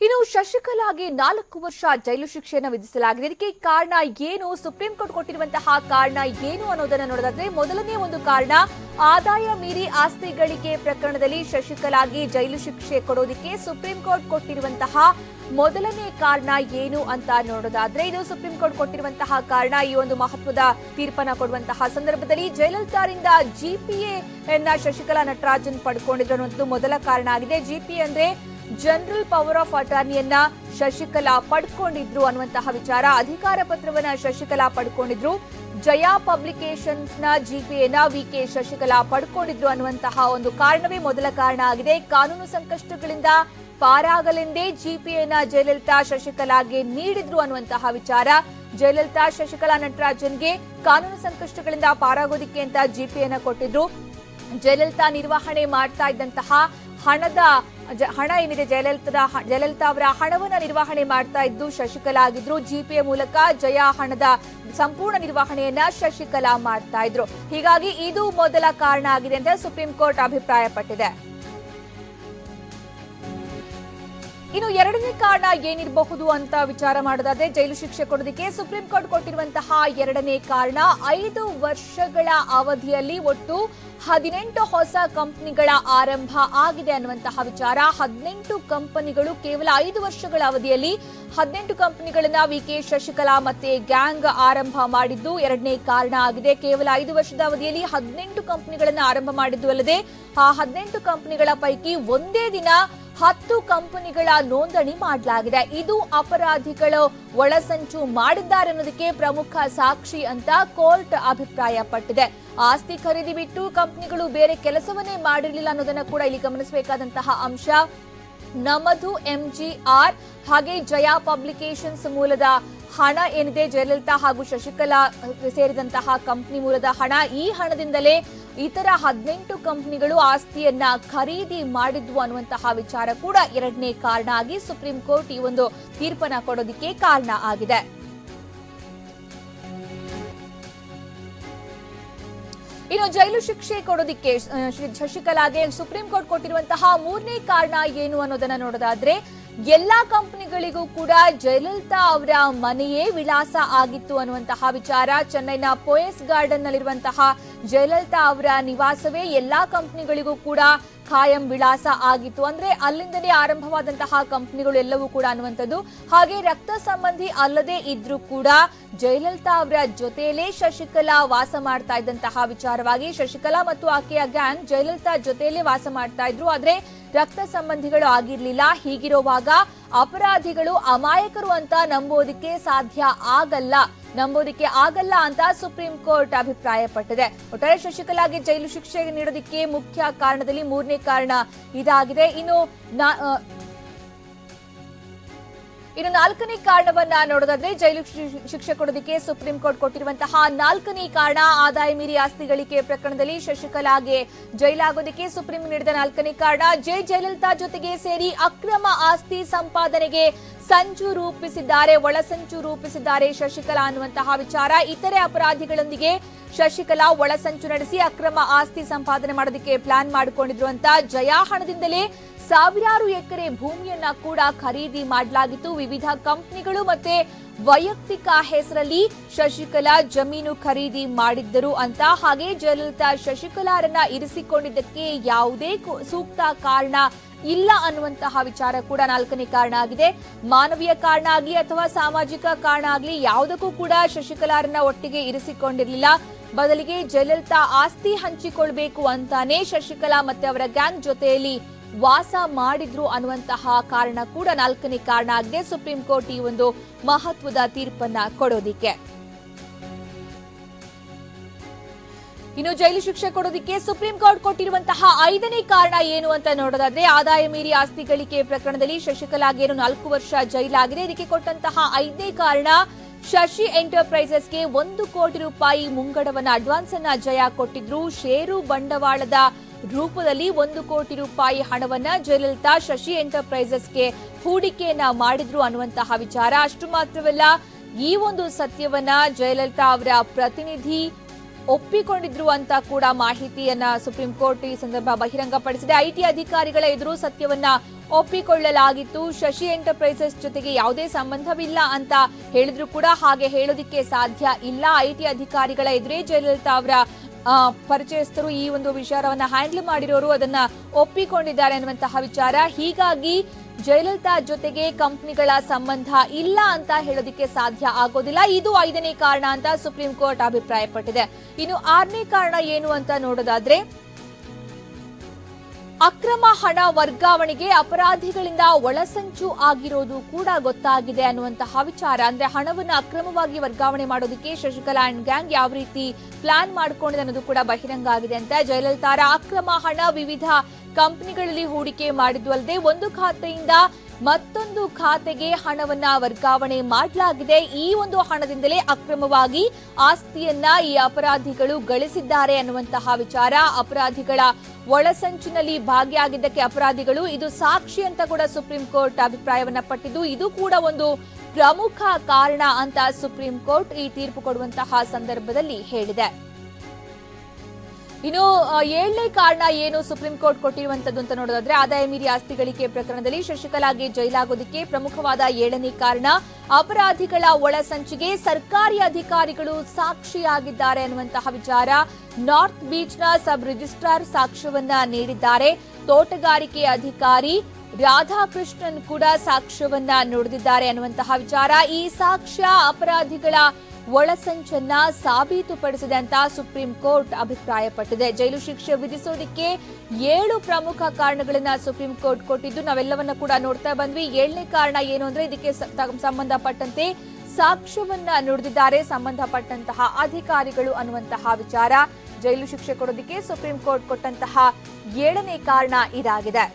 ಇನ್ನು ಶಶಿಕಲಾಗೆ 4 ವರ್ಷ ಜೈಲು ಶಿಕ್ಷೆಯನ್ನು ವಿಧಿಸಲಾಗಿದೆ. ಇದಕ್ಕೆ ಕಾರಣ ಏನು, ಸುಪ್ರೀಂ ಕೋರ್ಟ್ ಕೊಟ್ಟಿರುವಂತಹ ಕಾರಣ ಏನು ಅನ್ನೋದನ್ನ ನೋಡೋದಾದ್ರೆ, ಮೊದಲನೇ ಒಂದು ಕಾರಣ ಆದಾಯ ಮೀರಿ ಆಸ್ತಿ ಗಳಿಕೆ ಪ್ರಕರಣದಲ್ಲಿ ಶಶಿಕಲಾಗೆ ಜೈಲು ಶಿಕ್ಷೆ ಕೊಡೋದಕ್ಕೆ ಸುಪ್ರೀಂ ಕೋರ್ಟ್ ಕೊಟ್ಟಿರುವಂತಹ ಮೊದಲನೇ ಕಾರಣ ಏನು ಅಂತ ನೋಡೋದಾದ್ರೆ, ಇದು ಸುಪ್ರೀಂ ಕೋರ್ಟ್ ಕೊಟ್ಟಿರುವಂತಹ ಕಾರಣ. ಈ ಒಂದು ಮಹತ್ವದ ತೀರ್ಪನ್ನ ಕೊಡುವಂತಹ ಸಂದರ್ಭದಲ್ಲಿ ಜಯಲಲಿತಾರಿಂದ ಜಿಪಿಎ ಶಶಿಕಲಾ ನಟರಾಜನ್ ಪಡ್ಕೊಂಡಿದ್ರು ಅನ್ನೋದು ಮೊದಲ ಕಾರಣ ಆಗಿದೆ. ಜಿಪಿಎ ಅಂದ್ರೆ ಜನರಲ್ ಪವರ್ ಆಫ್ ಅಟಾರ್ನಿಯನ್ನ ಶಶಿಕಲಾ ಪಡ್ಕೊಂಡಿದ್ರು ಅನ್ನುವಂತಹ ವಿಚಾರ. ಅಧಿಕಾರ ಪತ್ರವನ್ನ ಶಶಿಕಲಾ ಪಡ್ಕೊಂಡಿದ್ರು. ಜಯಾ ಪಬ್ಲಿಕೇಶನ್ಸ್ ನ ಜಿಪಿಎನ ವಿಕೆ ಶಶಿಕಲಾ ಪಡ್ಕೊಂಡಿದ್ರು ಅನ್ನುವಂತಹ ಒಂದು ಕಾರಣವೇ ಮೊದಲ ಕಾರಣ ಆಗಿದೆ. ಕಾನೂನು ಸಂಕಷ್ಟಗಳಿಂದ ಪಾರಾಗಲೆಂದೇ ಜಿಪಿಎನ ಜಯಲಲಿತಾ ಶಶಿಕಲಾಗೆ ನೀಡಿದ್ರು ಅನ್ನುವಂತಹ ವಿಚಾರ. ಜಯಲಲಿತಾ ಶಶಿಕಲಾ ನಟರಾಜನ್ಗೆ ಕಾನೂನು ಸಂಕಷ್ಟಗಳಿಂದ ಪಾರಾಗೋದಿಕ್ಕೆ ಅಂತ ಜಿಪಿಎನ ಕೊಟ್ಟಿದ್ರು. ಜಯಲಲಿತಾ ನಿರ್ವಹಣೆ ಮಾಡ್ತಾ ಇದ್ದಂತಹ ಹಣ ಏನಿದೆ, ಜಯಲಲಿತಾ ಅವರ ಹಣವನ್ನ ನಿರ್ವಹಣೆ ಮಾಡ್ತಾ ಇದ್ದು ಶಶಿಕಲಾ ಆಗಿದ್ರು. ಜಿಪಿಎ ಮೂಲಕ ಜಯಾ ಹಣದ ಸಂಪೂರ್ಣ ನಿರ್ವಹಣೆಯನ್ನ ಶಶಿಕಲಾ ಮಾಡ್ತಾ ಇದ್ರು. ಹೀಗಾಗಿ ಇದು ಮೊದಲ ಕಾರಣ ಆಗಿದೆ ಅಂತ ಸುಪ್ರೀಂ ಕೋರ್ಟ್ ಅಭಿಪ್ರಾಯಪಟ್ಟಿದೆ. ಇನ್ನು ಎರಡನೇ ಕಾರಣ ಏನಿರಬಹುದು ಅಂತ ವಿಚಾರ ಮಾಡೋದಾದ್ರೆ, ಜೈಲು ಶಿಕ್ಷೆ ಕೊಡೋದಕ್ಕೆ ಸುಪ್ರೀಂ ಕೋರ್ಟ್ ಕೊಟ್ಟಿರುವಂತಹ ಎರಡನೇ ಕಾರಣ 5 ವರ್ಷಗಳ ಅವಧಿಯಲ್ಲಿ ಒಟ್ಟು 18 ಹೊಸ ಕಂಪನಿಗಳ ಆರಂಭ ಆಗಿದೆ ಅನ್ನುವಂತಹ ವಿಚಾರ. 18 ಕಂಪನಿಗಳು ಕೇವಲ 5 ವರ್ಷಗಳ ಅವಧಿಯಲ್ಲಿ 18 ಕಂಪನಿಗಳನ್ನ ವಿಕೆ ಶಶಿಕಲಾ ಮತ್ತೆ ಗ್ಯಾಂಗ್ ಆರಂಭ ಮಾಡಿದ್ದು ಎರಡನೇ ಕಾರಣ ಆಗಿದೆ. ಕೇವಲ 5 ವರ್ಷದ ಅವಧಿಯಲ್ಲಿ 18 ಕಂಪನಿಗಳನ್ನ ಆರಂಭ ಮಾಡಿದ್ದು ಅಲ್ಲದೆ ಆ 18 ಕಂಪನಿಗಳ ಪೈಕಿ ಒಂದೇ ದಿನ 10 ಕಂಪನಿಗಳ ನೋಂದಣಿ ಮಾಡಲಾಗಿದೆ. ಇದು ಅಪರಾಧಿಗಳು ಒಳಸಂಚು ಮಾಡಿದ್ದಾರೆ ಅನ್ನೋದಕ್ಕೆ ಪ್ರಮುಖ ಸಾಕ್ಷಿ ಅಂತ ಕೋರ್ಟ್ ಅಭಿಪ್ರಾಯಪಟ್ಟಿದೆ. ಆಸ್ತಿ ಖರೀದಿ ಬಿಟ್ಟು ಕಂಪನಿಗಳು ಬೇರೆ ಕೆಲಸವನ್ನೇ ಮಾಡಿರಲಿಲ್ಲ ಅನ್ನೋದನ್ನ ಕೂಡ ಇಲ್ಲಿ ಗಮನಿಸಬೇಕಾದಂತಹ ಅಂಶ. ನಮದು ಎಂಜಿಆರ್ ಹಾಗೆ ಜಯಾ ಪಬ್ಲಿಕೇಶನ್ಸ್ ಮೂಲದ ಹಣ ಏನಿದೆ, ಜಯಲಲಿತಾ ಹಾಗೂ ಶಶಿಕಲಾ ಸೇರಿದಂತಹ ಕಂಪನಿ ಮೂಲದ ಹಣ, ಈ ಹಣದಿಂದಲೇ ಇತರ 18 ಕಂಪನಿಗಳು ಆಸ್ತಿಯನ್ನ ಖರೀದಿ ಮಾಡಿದ್ವು ಅನ್ನುವಂತಹ ವಿಚಾರ ಕೂಡ ಎರಡನೇ ಕಾರಣ ಆಗಿ ಸುಪ್ರೀಂ ಕೋರ್ಟ್ ಈ ಒಂದು ತೀರ್ಪನ್ನ ಕೊಡೋದಕ್ಕೆ ಕಾರಣ ಆಗಿದೆ. ಇನ್ನು ಜೈಲು ಶಿಕ್ಷೆ ಕೊಡೋದಕ್ಕೆ ಶಶಿಕಲಾಗೆ ಸುಪ್ರೀಂ ಕೋರ್ಟ್ ಕೊಟ್ಟಿರುವಂತಹ ಮೂರನೇ ಕಾರಣ ಏನು ಅನ್ನೋದನ್ನ ನೋಡೋದಾದ್ರೆ, ಎಲ್ಲಾ ಕಂಪನಿಗಳಿಗೂ ಕೂಡ ಜಯಲಲಿತಾ ಅವರ ಮನೆಯೇ ವಿಳಾಸ ಆಗಿತ್ತು ಅನ್ನುವಂತಹ ವಿಚಾರ. ಚೆನ್ನೈನ ಪೋಯಸ್ ಗಾರ್ಡನ್ ನಲ್ಲಿರುವಂತಹ ಜಯಲಲಿತಾ ಅವರ ನಿವಾಸವೇ ಎಲ್ಲಾ ಕಂಪನಿಗಳಿಗೂ ಕೂಡ ಖಾಯಂ ವಿಳಾಸ ಆಗಿತ್ತು. ಅಂದ್ರೆ ಅಲ್ಲಿಂದಲೇ ಆರಂಭವಾದಂತಹ ಕಂಪನಿಗಳು ಎಲ್ಲವೂ ಕೂಡ ಅನ್ನುವಂಥದ್ದು. ಹಾಗೆ ರಕ್ತ ಸಂಬಂಧಿ ಅಲ್ಲದೆ ಇದ್ರೂ ಕೂಡ ಜಯಲಲಿತಾ ಅವರ ಜೊತೆಯಲ್ಲೇ ಶಶಿಕಲಾ ವಾಸ ಮಾಡ್ತಾ ಇದ್ದಂತಹ ವಿಚಾರವಾಗಿ, ಶಶಿಕಲಾ ಮತ್ತು ಆಕೆಯ ಗ್ಯಾಂಗ್ ಜಯಲಲಿತಾ ಜೊತೆಯಲ್ಲೇ ವಾಸ ಮಾಡ್ತಾ ಇದ್ರು. ಆದ್ರೆ ರಕ್ತ ಸಂಬಂಧಿಗಳು ಆಗಿರ್ಲಿಲ್ಲ. ಹೀಗಿರುವಾಗ ಅಪರಾಧಿಗಳು ಅಮಾಯಕರು ಅಂತ ನಂಬೋದಕ್ಕೆ ಆಗಲ್ಲ ಅಂತ ಸುಪ್ರೀಂ ಕೋರ್ಟ್ ಅಭಿಪ್ರಾಯಪಟ್ಟಿದೆ. ಒಟ್ಟಾರೆ ಶಶಿಕಲಾಗೆ ಜೈಲು ಶಿಕ್ಷೆ ನೀಡೋದಕ್ಕೆ ಮುಖ್ಯ ಕಾರಣದಲ್ಲಿ ಮೂರನೇ ಕಾರಣ ಇದಾಗಿದೆ. ಇನ್ನು ನಾಲ್ಕನೇ ಕಾರಣವನ್ನ ನೋಡೋದಾದ್ರೆ, ಜೈಲು ಶಿಕ್ಷೆ ಕೊಡೋದಕ್ಕೆ ಸುಪ್ರೀಂ ಕೋರ್ಟ್ ಕೊಟ್ಟಿರುವಂತಹ ನಾಲ್ಕನೇ ಕಾರಣ ಆದಾಯ ಮೀರಿ ಆಸ್ತಿ ಗಳಿಕೆ ಪ್ರಕರಣದಲ್ಲಿ ಶಶಿಕಲಾಗೆ ಜೈಲಾಗೋದಕ್ಕೆ ಸುಪ್ರೀಂ ನೀಡಿದ ನಾಲ್ಕನೇ ಕಾರಣ, ಜಯಲಲಿತಾ ಜೊತೆಗೆ ಸೇರಿ ಅಕ್ರಮ ಆಸ್ತಿ ಸಂಪಾದನೆಗೆ ಒಳಸಂಚು ರೂಪಿಸಿದ್ದಾರೆ ಶಶಿಕಲಾ ಅನ್ನುವಂತಹ ವಿಚಾರ. ಇತರೆ ಅಪರಾಧಿಗಳೊಂದಿಗೆ ಶಶಿಕಲಾ ಒಳಸಂಚು ನಡೆಸಿ ಅಕ್ರಮ ಆಸ್ತಿ ಸಂಪಾದನೆ ಮಾಡೋದಕ್ಕೆ ಪ್ಲಾನ್ ಮಾಡಿಕೊಂಡಿದ್ರು ಅಂತ. ಜಯಾ ಹಣದಿಂದಲೇ ಸಾವಿರಾರು ಎಕರೆ ಭೂಮಿಯನ್ನ ಕೂಡ ಖರೀದಿ ಮಾಡಲಾಗಿತ್ತು. ವಿವಿಧ ಕಂಪನಿಗಳು ಮತ್ತೆ ವೈಯಕ್ತಿಕ ಹೆಸರಲ್ಲಿ ಶಶಿಕಲಾ ಜಮೀನು ಖರೀದಿ ಮಾಡಿದ್ದರು ಅಂತ. ಹಾಗೆ ಜಯಲಲಿತಾ ಶಶಿಕಲಾರನ್ನ ಇರಿಸಿಕೊಂಡಿದ್ದಕ್ಕೆ ಯಾವುದೇ ಸೂಕ್ತ ಕಾರಣ ಇಲ್ಲ ಅನ್ನುವಂತಹ ವಿಚಾರ ಕೂಡ ನಾಲ್ಕನೇ ಕಾರಣ ಆಗಿದೆ. ಮಾನವೀಯ ಕಾರಣ ಆಗ್ಲಿ ಅಥವಾ ಸಾಮಾಜಿಕ ಕಾರಣ ಆಗ್ಲಿ ಯಾವುದಕ್ಕೂ ಕೂಡ ಶಶಿಕಲಾರನ್ನ ಒಟ್ಟಿಗೆ ಇರಿಸಿಕೊಂಡಿರಲಿಲ್ಲ. ಬದಲಿಗೆ ಜಯಲಲಿತಾ ಆಸ್ತಿ ಹಂಚಿಕೊಳ್ಬೇಕು ಅಂತಾನೆ ಶಶಿಕಲಾ ಮತ್ತೆ ಅವರ ಗ್ಯಾಂಗ್ ಜೊತೆಯಲ್ಲಿ ವಾಸ ಮಾಡಿದ್ರು ಅನ್ನುವಂತಹ ಕಾರಣ ಕೂಡ ನಾಲ್ಕನೇ ಕಾರಣ ಆಗಿದೆ ಸುಪ್ರೀಂ ಕೋರ್ಟ್ ಈ ಒಂದು ಮಹತ್ವದ ತೀರ್ಪನ್ನ ಕೊಡೋದಿಕ್ಕೆ. ಇನ್ನು ಜೈಲು ಶಿಕ್ಷೆ ಕೊಡೋದಕ್ಕೆ ಸುಪ್ರೀಂ ಕೋರ್ಟ್ ಕೊಟ್ಟಿರುವಂತಹ 5ನೇ ಕಾರಣ ಏನು ಅಂತ ನೋಡೋದಾದ್ರೆ, ಆದಾಯ ಮೀರಿ ಆಸ್ತಿ ಗಳಿಕೆ ಪ್ರಕರಣದಲ್ಲಿ ಶಶಿಕಲಾಗೆ 4 ವರ್ಷ ಜೈಲಾಗಿದೆ. ಇದಕ್ಕೆ ಕೊಟ್ಟಂತಹ 5ನೇ ಕಾರಣ, ಶಶಿ ಎಂಟರ್ಪ್ರೈಸಸ್ಗೆ 1 ಕೋಟಿ ರೂಪಾಯಿ ಮುಂಗಡವನ್ನ ಅಡ್ವಾನ್ಸ್ ಅನ್ನ ಜಯಾ ಕೊಟ್ಟಿದ್ರು. ಷೇರು ಬಂಡವಾಳದ ರೂಪದಲ್ಲಿ 1 ಕೋಟಿ ರೂಪಾಯಿ ಹಣವನ್ನ ಜಯಲಲಿತಾ ಶಶಿ ಎಂಟರ್ಪ್ರೈಸಸ್ಗೆ ಹೂಡಿಕೆಯನ್ನ ಮಾಡಿದ್ರು ಅನ್ನುವಂತಹ ವಿಚಾರ. ಅಷ್ಟು ಮಾತ್ರವಲ್ಲ, ಈ ಒಂದು ಸತ್ಯವನ್ನ ಜಯಲಲಿತಾ ಅವರ ಪ್ರತಿನಿಧಿ ಒಪ್ಪಿಕೊಂಡಿದ್ರು ಅಂತ ಕೂಡ ಮಾಹಿತಿಯನ್ನ ಸುಪ್ರೀಂ ಕೋರ್ಟ್ ಈ ಸಂದರ್ಭ ಬಹಿರಂಗಪಡಿಸಿದೆ. ಐಟಿ ಅಧಿಕಾರಿಗಳ ಎದುರು ಸತ್ಯವನ್ನ ಒಪ್ಪಿಕೊಳ್ಳಲಾಗಿತ್ತು. ಶಶಿ ಎಂಟರ್ಪ್ರೈಸಸ್ ಜೊತೆಗೆ ಯಾವುದೇ ಸಂಬಂಧವಿಲ್ಲ ಅಂತ ಹೇಳಿದ್ರು ಕೂಡ ಹಾಗೆ ಹೇಳೋದಿಕ್ಕೆ ಸಾಧ್ಯ ಇಲ್ಲ. ಐಟಿ ಅಧಿಕಾರಿಗಳ ಎದುರೇ ಜಯಲಲಿತಾ ಅವರ ಪರಿಚಯಸ್ಥರು ಈ ಒಂದು ವಿಚಾರವನ್ನ ಹ್ಯಾಂಡಲ್ ಮಾಡಿರೋರು ಅದನ್ನ ಒಪ್ಪಿಕೊಂಡಿದ್ದಾರೆ ಅನ್ನುವಂತಹ ವಿಚಾರ. ಹೀಗಾಗಿ ಜಯಲಲಿತಾ ಜೊತೆಗೆ ಕಂಪನಿಗಳ ಸಂಬಂಧ ಇಲ್ಲ ಅಂತ ಹೇಳೋದಿಕ್ಕೆ ಸಾಧ್ಯ ಆಗೋದಿಲ್ಲ. ಇದು 5ನೇ ಕಾರಣ ಅಂತ ಸುಪ್ರೀಂ ಕೋರ್ಟ್ ಅಭಿಪ್ರಾಯಪಟ್ಟಿದೆ. ಇನ್ನು 6ನೇ ಕಾರಣ ಏನು ಅಂತ ನೋಡೋದಾದ್ರೆ, ಅಕ್ರಮ ಹಣ ವರ್ಗಾವಣೆಗೆ ಅಪರಾಧಿಗಳಿಂದ ಒಳಸಂಚು ಆಗಿರೋದು ಕೂಡ ಗೊತ್ತಾಗಿದೆ ಅನ್ನುವಂತಹ ವಿಚಾರ. ಅಂದ್ರೆ ಹಣವನ್ನು ಅಕ್ರಮವಾಗಿ ವರ್ಗಾವಣೆ ಮಾಡೋದಕ್ಕೆ ಶಶಿಕಲಾ ಅಂಡ್ ಗ್ಯಾಂಗ್ ಯಾವ ರೀತಿ ಪ್ಲಾನ್ ಮಾಡಿಕೊಂಡಿದೆ ಅನ್ನೋದು ಕೂಡ ಬಹಿರಂಗ ಆಗಿದೆ ಅಂತ. ಜಯಲಲಿತಾರ ಅಕ್ರಮ ಹಣ ವಿವಿಧ ಕಂಪನಿಗಳಲ್ಲಿ ಹೂಡಿಕೆ ಮಾಡಿದ್ದು ಅಲ್ಲದೆ ಒಂದು ಖಾತೆಯಿಂದ ಮತ್ತೊಂದು ಖಾತೆಗೆ ಹಣವನ್ನ ವರ್ಗಾವಣೆ ಮಾಡಲಾಗಿದೆ. ಈ ಒಂದು ಹಣದಿಂದಲೇ ಅಕ್ರಮವಾಗಿ ಆಸ್ತಿಯನ್ನ ಈ ಅಪರಾಧಿಗಳು ಗಳಿಸಿದ್ದಾರೆ ಅನ್ನುವಂತಹ ವಿಚಾರ. ಅಪರಾಧಿಗಳ ಒಳಸಂಚಿನಲ್ಲಿ ಭಾಗಿಯಾಗಿದ್ದಕ್ಕೆ ಅಪರಾಧಿಗಳು ಇದು ಸಾಕ್ಷಿ ಅಂತ ಕೂಡ ಸುಪ್ರೀಂ ಕೋರ್ಟ್ ಅಭಿಪ್ರಾಯವನ್ನ ಪಟ್ಟಿದ್ದು, ಇದು ಕೂಡ ಒಂದು ಪ್ರಮುಖ ಕಾರಣ ಅಂತ ಸುಪ್ರೀಂ ಕೋರ್ಟ್ ಈ ತೀರ್ಪು ಕೊಡುವಂತಹ ಸಂದರ್ಭದಲ್ಲಿ ಹೇಳಿದೆ. ಇನ್ನು 7ನೇ ಕಾರಣ ಏನು ಸುಪ್ರೀಂ ಕೋರ್ಟ್ ಕೊಟ್ಟಿರುವಂತದ್ದು ಅಂತ ನೋಡೋದಾದ್ರೆ, ಆದಾಯ ಮೀರಿ ಆಸ್ತಿ ಗಳಿಕೆ ಪ್ರಕರಣದಲ್ಲಿ ಶಶಿಕಲಾಗೆ ಜೈಲಾಗೋದಕ್ಕೆ ಪ್ರಮುಖವಾದ 7ನೇ ಕಾರಣ ಅಪರಾಧಿಗಳ ಒಳಸಂಚಿಗೆ ಸರ್ಕಾರಿ ಅಧಿಕಾರಿಗಳು ಸಾಕ್ಷಿಯಾಗಿದ್ದಾರೆ ಅನ್ನುವಂತಹ ವಿಚಾರ. ನಾರ್ತ್ ಬೀಚ್ನ ಸಬ್ ರಿಜಿಸ್ಟ್ರಾರ್ ಸಾಕ್ಷ್ಯವನ್ನ ನೀಡಿದ್ದಾರೆ. ತೋಟಗಾರಿಕೆ ಅಧಿಕಾರಿ ರಾಧಾಕೃಷ್ಣನ್ ಕೂಡ ಸಾಕ್ಷ್ಯವನ್ನ ನುಡಿದಿದ್ದಾರೆ ಅನ್ನುವಂತಹ ವಿಚಾರ. ಈ ಸಾಕ್ಷ್ಯ ಅಪರಾಧಿಗಳ ಒಳಸಂಚನ್ನ ಸಾಬೀತುಪಡಿಸಿದೆ ಅಂತ ಸುಪ್ರೀಂ ಕೋರ್ಟ್ ಅಭಿಪ್ರಾಯಪಟ್ಟಿದೆ. ಜೈಲು ಶಿಕ್ಷೆ ವಿಧಿಸೋದಕ್ಕೆ 7 ಪ್ರಮುಖ ಕಾರಣಗಳನ್ನ ಸುಪ್ರೀಂ ಕೋರ್ಟ್ ಕೊಟ್ಟಿದ್ದು ನಾವೆಲ್ಲವನ್ನ ಕೂಡ ನೋಡ್ತಾ ಬಂದ್ವಿ. 7ನೇ ಕಾರಣ ಏನು ಅಂದ್ರೆ, ಇದಕ್ಕೆ ಸಂಬಂಧಪಟ್ಟಂತೆ ಸಾಕ್ಷ್ಯವನ್ನ ನುಡಿದಿದ್ದಾರೆ ಸಂಬಂಧಪಟ್ಟಂತಹ ಅಧಿಕಾರಿಗಳು ಅನ್ನುವಂತಹ ವಿಚಾರ. ಜೈಲು ಶಿಕ್ಷೆ ಕೊಡೋದಕ್ಕೆ ಸುಪ್ರೀಂ ಕೋರ್ಟ್ ಕೊಟ್ಟಂತಹ 7ನೇ ಕಾರಣ ಇದಾಗಿದೆ.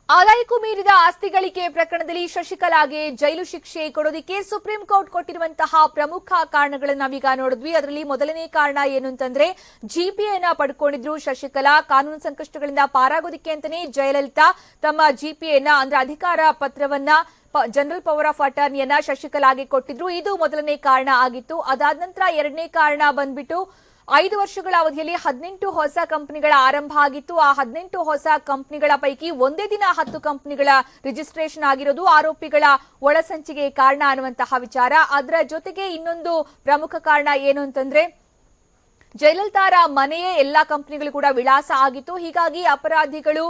ಆದಾಯಕ್ಕೂ ಮೀರಿದ ಆಸ್ತಿ ಗಳಿಕೆ ಪ್ರಕರಣದಲ್ಲಿ ಶಶಿಕಲಾಗೆ ಜೈಲು ಶಿಕ್ಷೆ ಕೊಡೋದಕ್ಕೆ ಸುಪ್ರೀಂ ಕೋರ್ಟ್ ಕೊಟ್ಟಿರುವಂತಹ ಪ್ರಮುಖ ಕಾರಣಗಳನ್ನು ನಾವೀಗ ನೋಡಿದ್ವಿ. ಅದರಲ್ಲಿ ಮೊದಲನೇ ಕಾರಣ ಏನು ಅಂತಂದ್ರೆ, ಜಿಪಿಎನ ಪಡ್ಕೊಂಡಿದ್ರು ಶಶಿಕಲಾ. ಕಾನೂನು ಸಂಕಷ್ಟಗಳಿಂದ ಪಾರಾಗೋದಕ್ಕೆ ಅಂತಾನೆ ಜಯಲಲಿತಾ ತಮ್ಮ ಜಿಪಿಎನ ಅಂದ್ರೆ ಅಧಿಕಾರ ಪತ್ರವನ್ನ ಜನರಲ್ ಪವರ್ ಆಫ್ ಅಟಾರ್ನಿಯನ್ನ ಶಶಿಕಲಾಗೆ ಕೊಟ್ಟಿದ್ರು. ಇದು ಮೊದಲನೇ ಕಾರಣ ಆಗಿತ್ತು. ಅದಾದ ನಂತರ 2ನೇ ಕಾರಣ ಬಂದ್ಬಿಟ್ಟು 5 ವರ್ಷಗಳ ಅವಧಿಯಲ್ಲಿ 18 ಹೊಸ ಕಂಪನಿಗಳ ಆರಂಭ ಆಗಿತ್ತು. ಆ 18 ಹೊಸ ಕಂಪನಿಗಳ ಪೈಕಿ ಒಂದೇ ದಿನ 10 ಕಂಪನಿಗಳ ರಿಜಿಸ್ಟ್ರೇಷನ್ ಆಗಿರೋದು ಆರೋಪಿಗಳ ಒಳಸಂಚಿಗೆ ಕಾರಣ ಅನ್ನುವಂತಹ ವಿಚಾರ. ಅದರ ಜೊತೆಗೆ ಇನ್ನೊಂದು ಪ್ರಮುಖ ಕಾರಣ ಏನು ಅಂತಂದ್ರೆ, ಜಯಲಲಿತಾರ ಮನೆಯೇ ಎಲ್ಲಾ ಕಂಪನಿಗಳು ಕೂಡ ವಿಳಾಸ ಆಗಿತ್ತು. ಹೀಗಾಗಿ ಅಪರಾಧಿಗಳು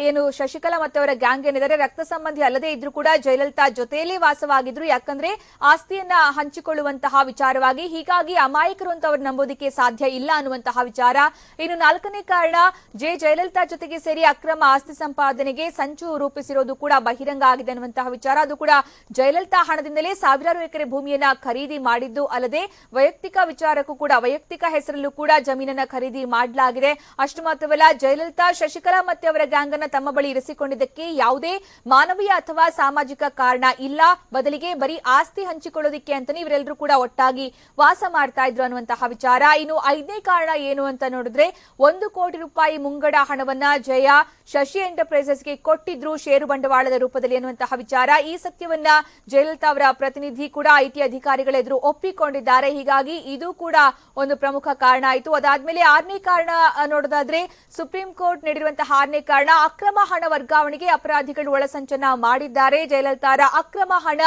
ಏನು ಶಶಿಕಲಾ ಮತ್ತು ಅವರ ಗ್ಯಾಂಗ್ ಏನಿದ್ದಾರೆ ರಕ್ತ ಸಂಬಂಧಿ ಅಲ್ಲದೆ ಇದ್ರೂ ಕೂಡ ಜಯಲಲಿತಾ ಜೊತೆಯಲ್ಲೇ ವಾಸವಾಗಿದ್ರು. ಯಾಕಂದ್ರೆ ಆಸ್ತಿಯನ್ನ ಹಂಚಿಕೊಳ್ಳುವಂತಹ ವಿಚಾರವಾಗಿ. ಹೀಗಾಗಿ ಅಮಾಯಕರು ಅಂತ ಅವ್ರು ನಂಬೋದಕ್ಕೆ ಸಾಧ್ಯ ಇಲ್ಲ ಅನ್ನುವಂತಹ ವಿಚಾರ. ಇನ್ನು 4ನೇ ಕಾರಣ, ಜಯಲಲಿತಾ ಜೊತೆಗೆ ಸೇರಿ ಅಕ್ರಮ ಆಸ್ತಿ ಸಂಪಾದನೆಗೆ ಸಂಚು ರೂಪಿಸಿರೋದು ಕೂಡ ಬಹಿರಂಗ ಆಗಿದೆ ಅನ್ನುವಂತಹ ವಿಚಾರ. ಅದು ಕೂಡ ಜಯಲಲಿತಾ ಹಣದಿಂದಲೇ ಸಾವಿರಾರು ಎಕರೆ ಭೂಮಿಯನ್ನ ಖರೀದಿ ಮಾಡಿದ್ದು ಅಲ್ಲದೆ ವೈಯಕ್ತಿಕ ವಿಚಾರಕ್ಕೂ ಕೂಡ ವೈಯಕ್ತಿಕ ಹೆಸರು ಕೂಡ ಜಮೀನನ್ನ ಖರೀದಿ ಮಾಡಲಾಗಿದೆ. ಅಷ್ಟು ಮಾತ್ರವಲ್ಲ, ಜಯಲಲಿತಾ ಶಶಿಕಲಾ ಮತ್ತೆ ಅವರ ಗ್ಯಾಂಗ್ ಅನ್ನ ತಮ್ಮ ಬಳಿ ಇರಿಸಿಕೊಂಡಿದ್ದಕ್ಕೆ ಯಾವುದೇ ಮಾನವೀಯ ಅಥವಾ ಸಾಮಾಜಿಕ ಕಾರಣ ಇಲ್ಲ. ಬದಲಿಗೆ ಬರೀ ಆಸ್ತಿ ಹಂಚಿಕೊಳ್ಳೋದಿಕ್ಕೆ ಅಂತಾನೆ ಇವರೆಲ್ಲರೂ ಕೂಡ ಒಟ್ಟಾಗಿ ವಾಸ ಮಾಡ್ತಾ ಇದ್ರು ಅನ್ನುವಂತಹ ವಿಚಾರ. ಇನ್ನು 5ನೇ ಕಾರಣ ಏನು ಅಂತ ನೋಡಿದ್ರೆ, 1 ಕೋಟಿ ರೂಪಾಯಿ ಮುಂಗಡ ಹಣವನ್ನ ಜಯ ಶಶಿ ಎಂಟರ್ಪ್ರೈಸಸ್ಗೆ ಕೊಟ್ಟಿದ್ರು ಷೇರು ಬಂಡವಾಳದ ರೂಪದಲ್ಲಿ ಅನ್ನುವಂತಹ ವಿಚಾರ. ಈ ಸತ್ಯವನ್ನ ಜಯಲಲಿತಾ ಅವರ ಪ್ರತಿನಿಧಿ ಕೂಡ ಐಟಿ ಅಧಿಕಾರಿಗಳ ಎದುರು ಒಪ್ಪಿಕೊಂಡಿದ್ದಾರೆ. ಹೀಗಾಗಿ ಇದು ಕೂಡ ಒಂದು ಪ್ರಮುಖ ಕಾರಣ ಆಯಿತು. ಅದಾದ್ಮೇಲೆ 6ನೇ ಕಾರಣ ನೋಡೋದಾದ್ರೆ, ಸುಪ್ರೀಂ ಕೋರ್ಟ್ ನೀಡಿರುವಂತಹ 6ನೇ ಕಾರಣ, ಅಕ್ರಮ ಹಣ ವರ್ಗಾವಣೆಗೆ ಅಪರಾಧಿಗಳು ಒಳಸಂಚನ್ನ ಮಾಡಿದ್ದಾರೆ. ಜಯಲಲಿತಾರ ಅಕ್ರಮ ಹಣ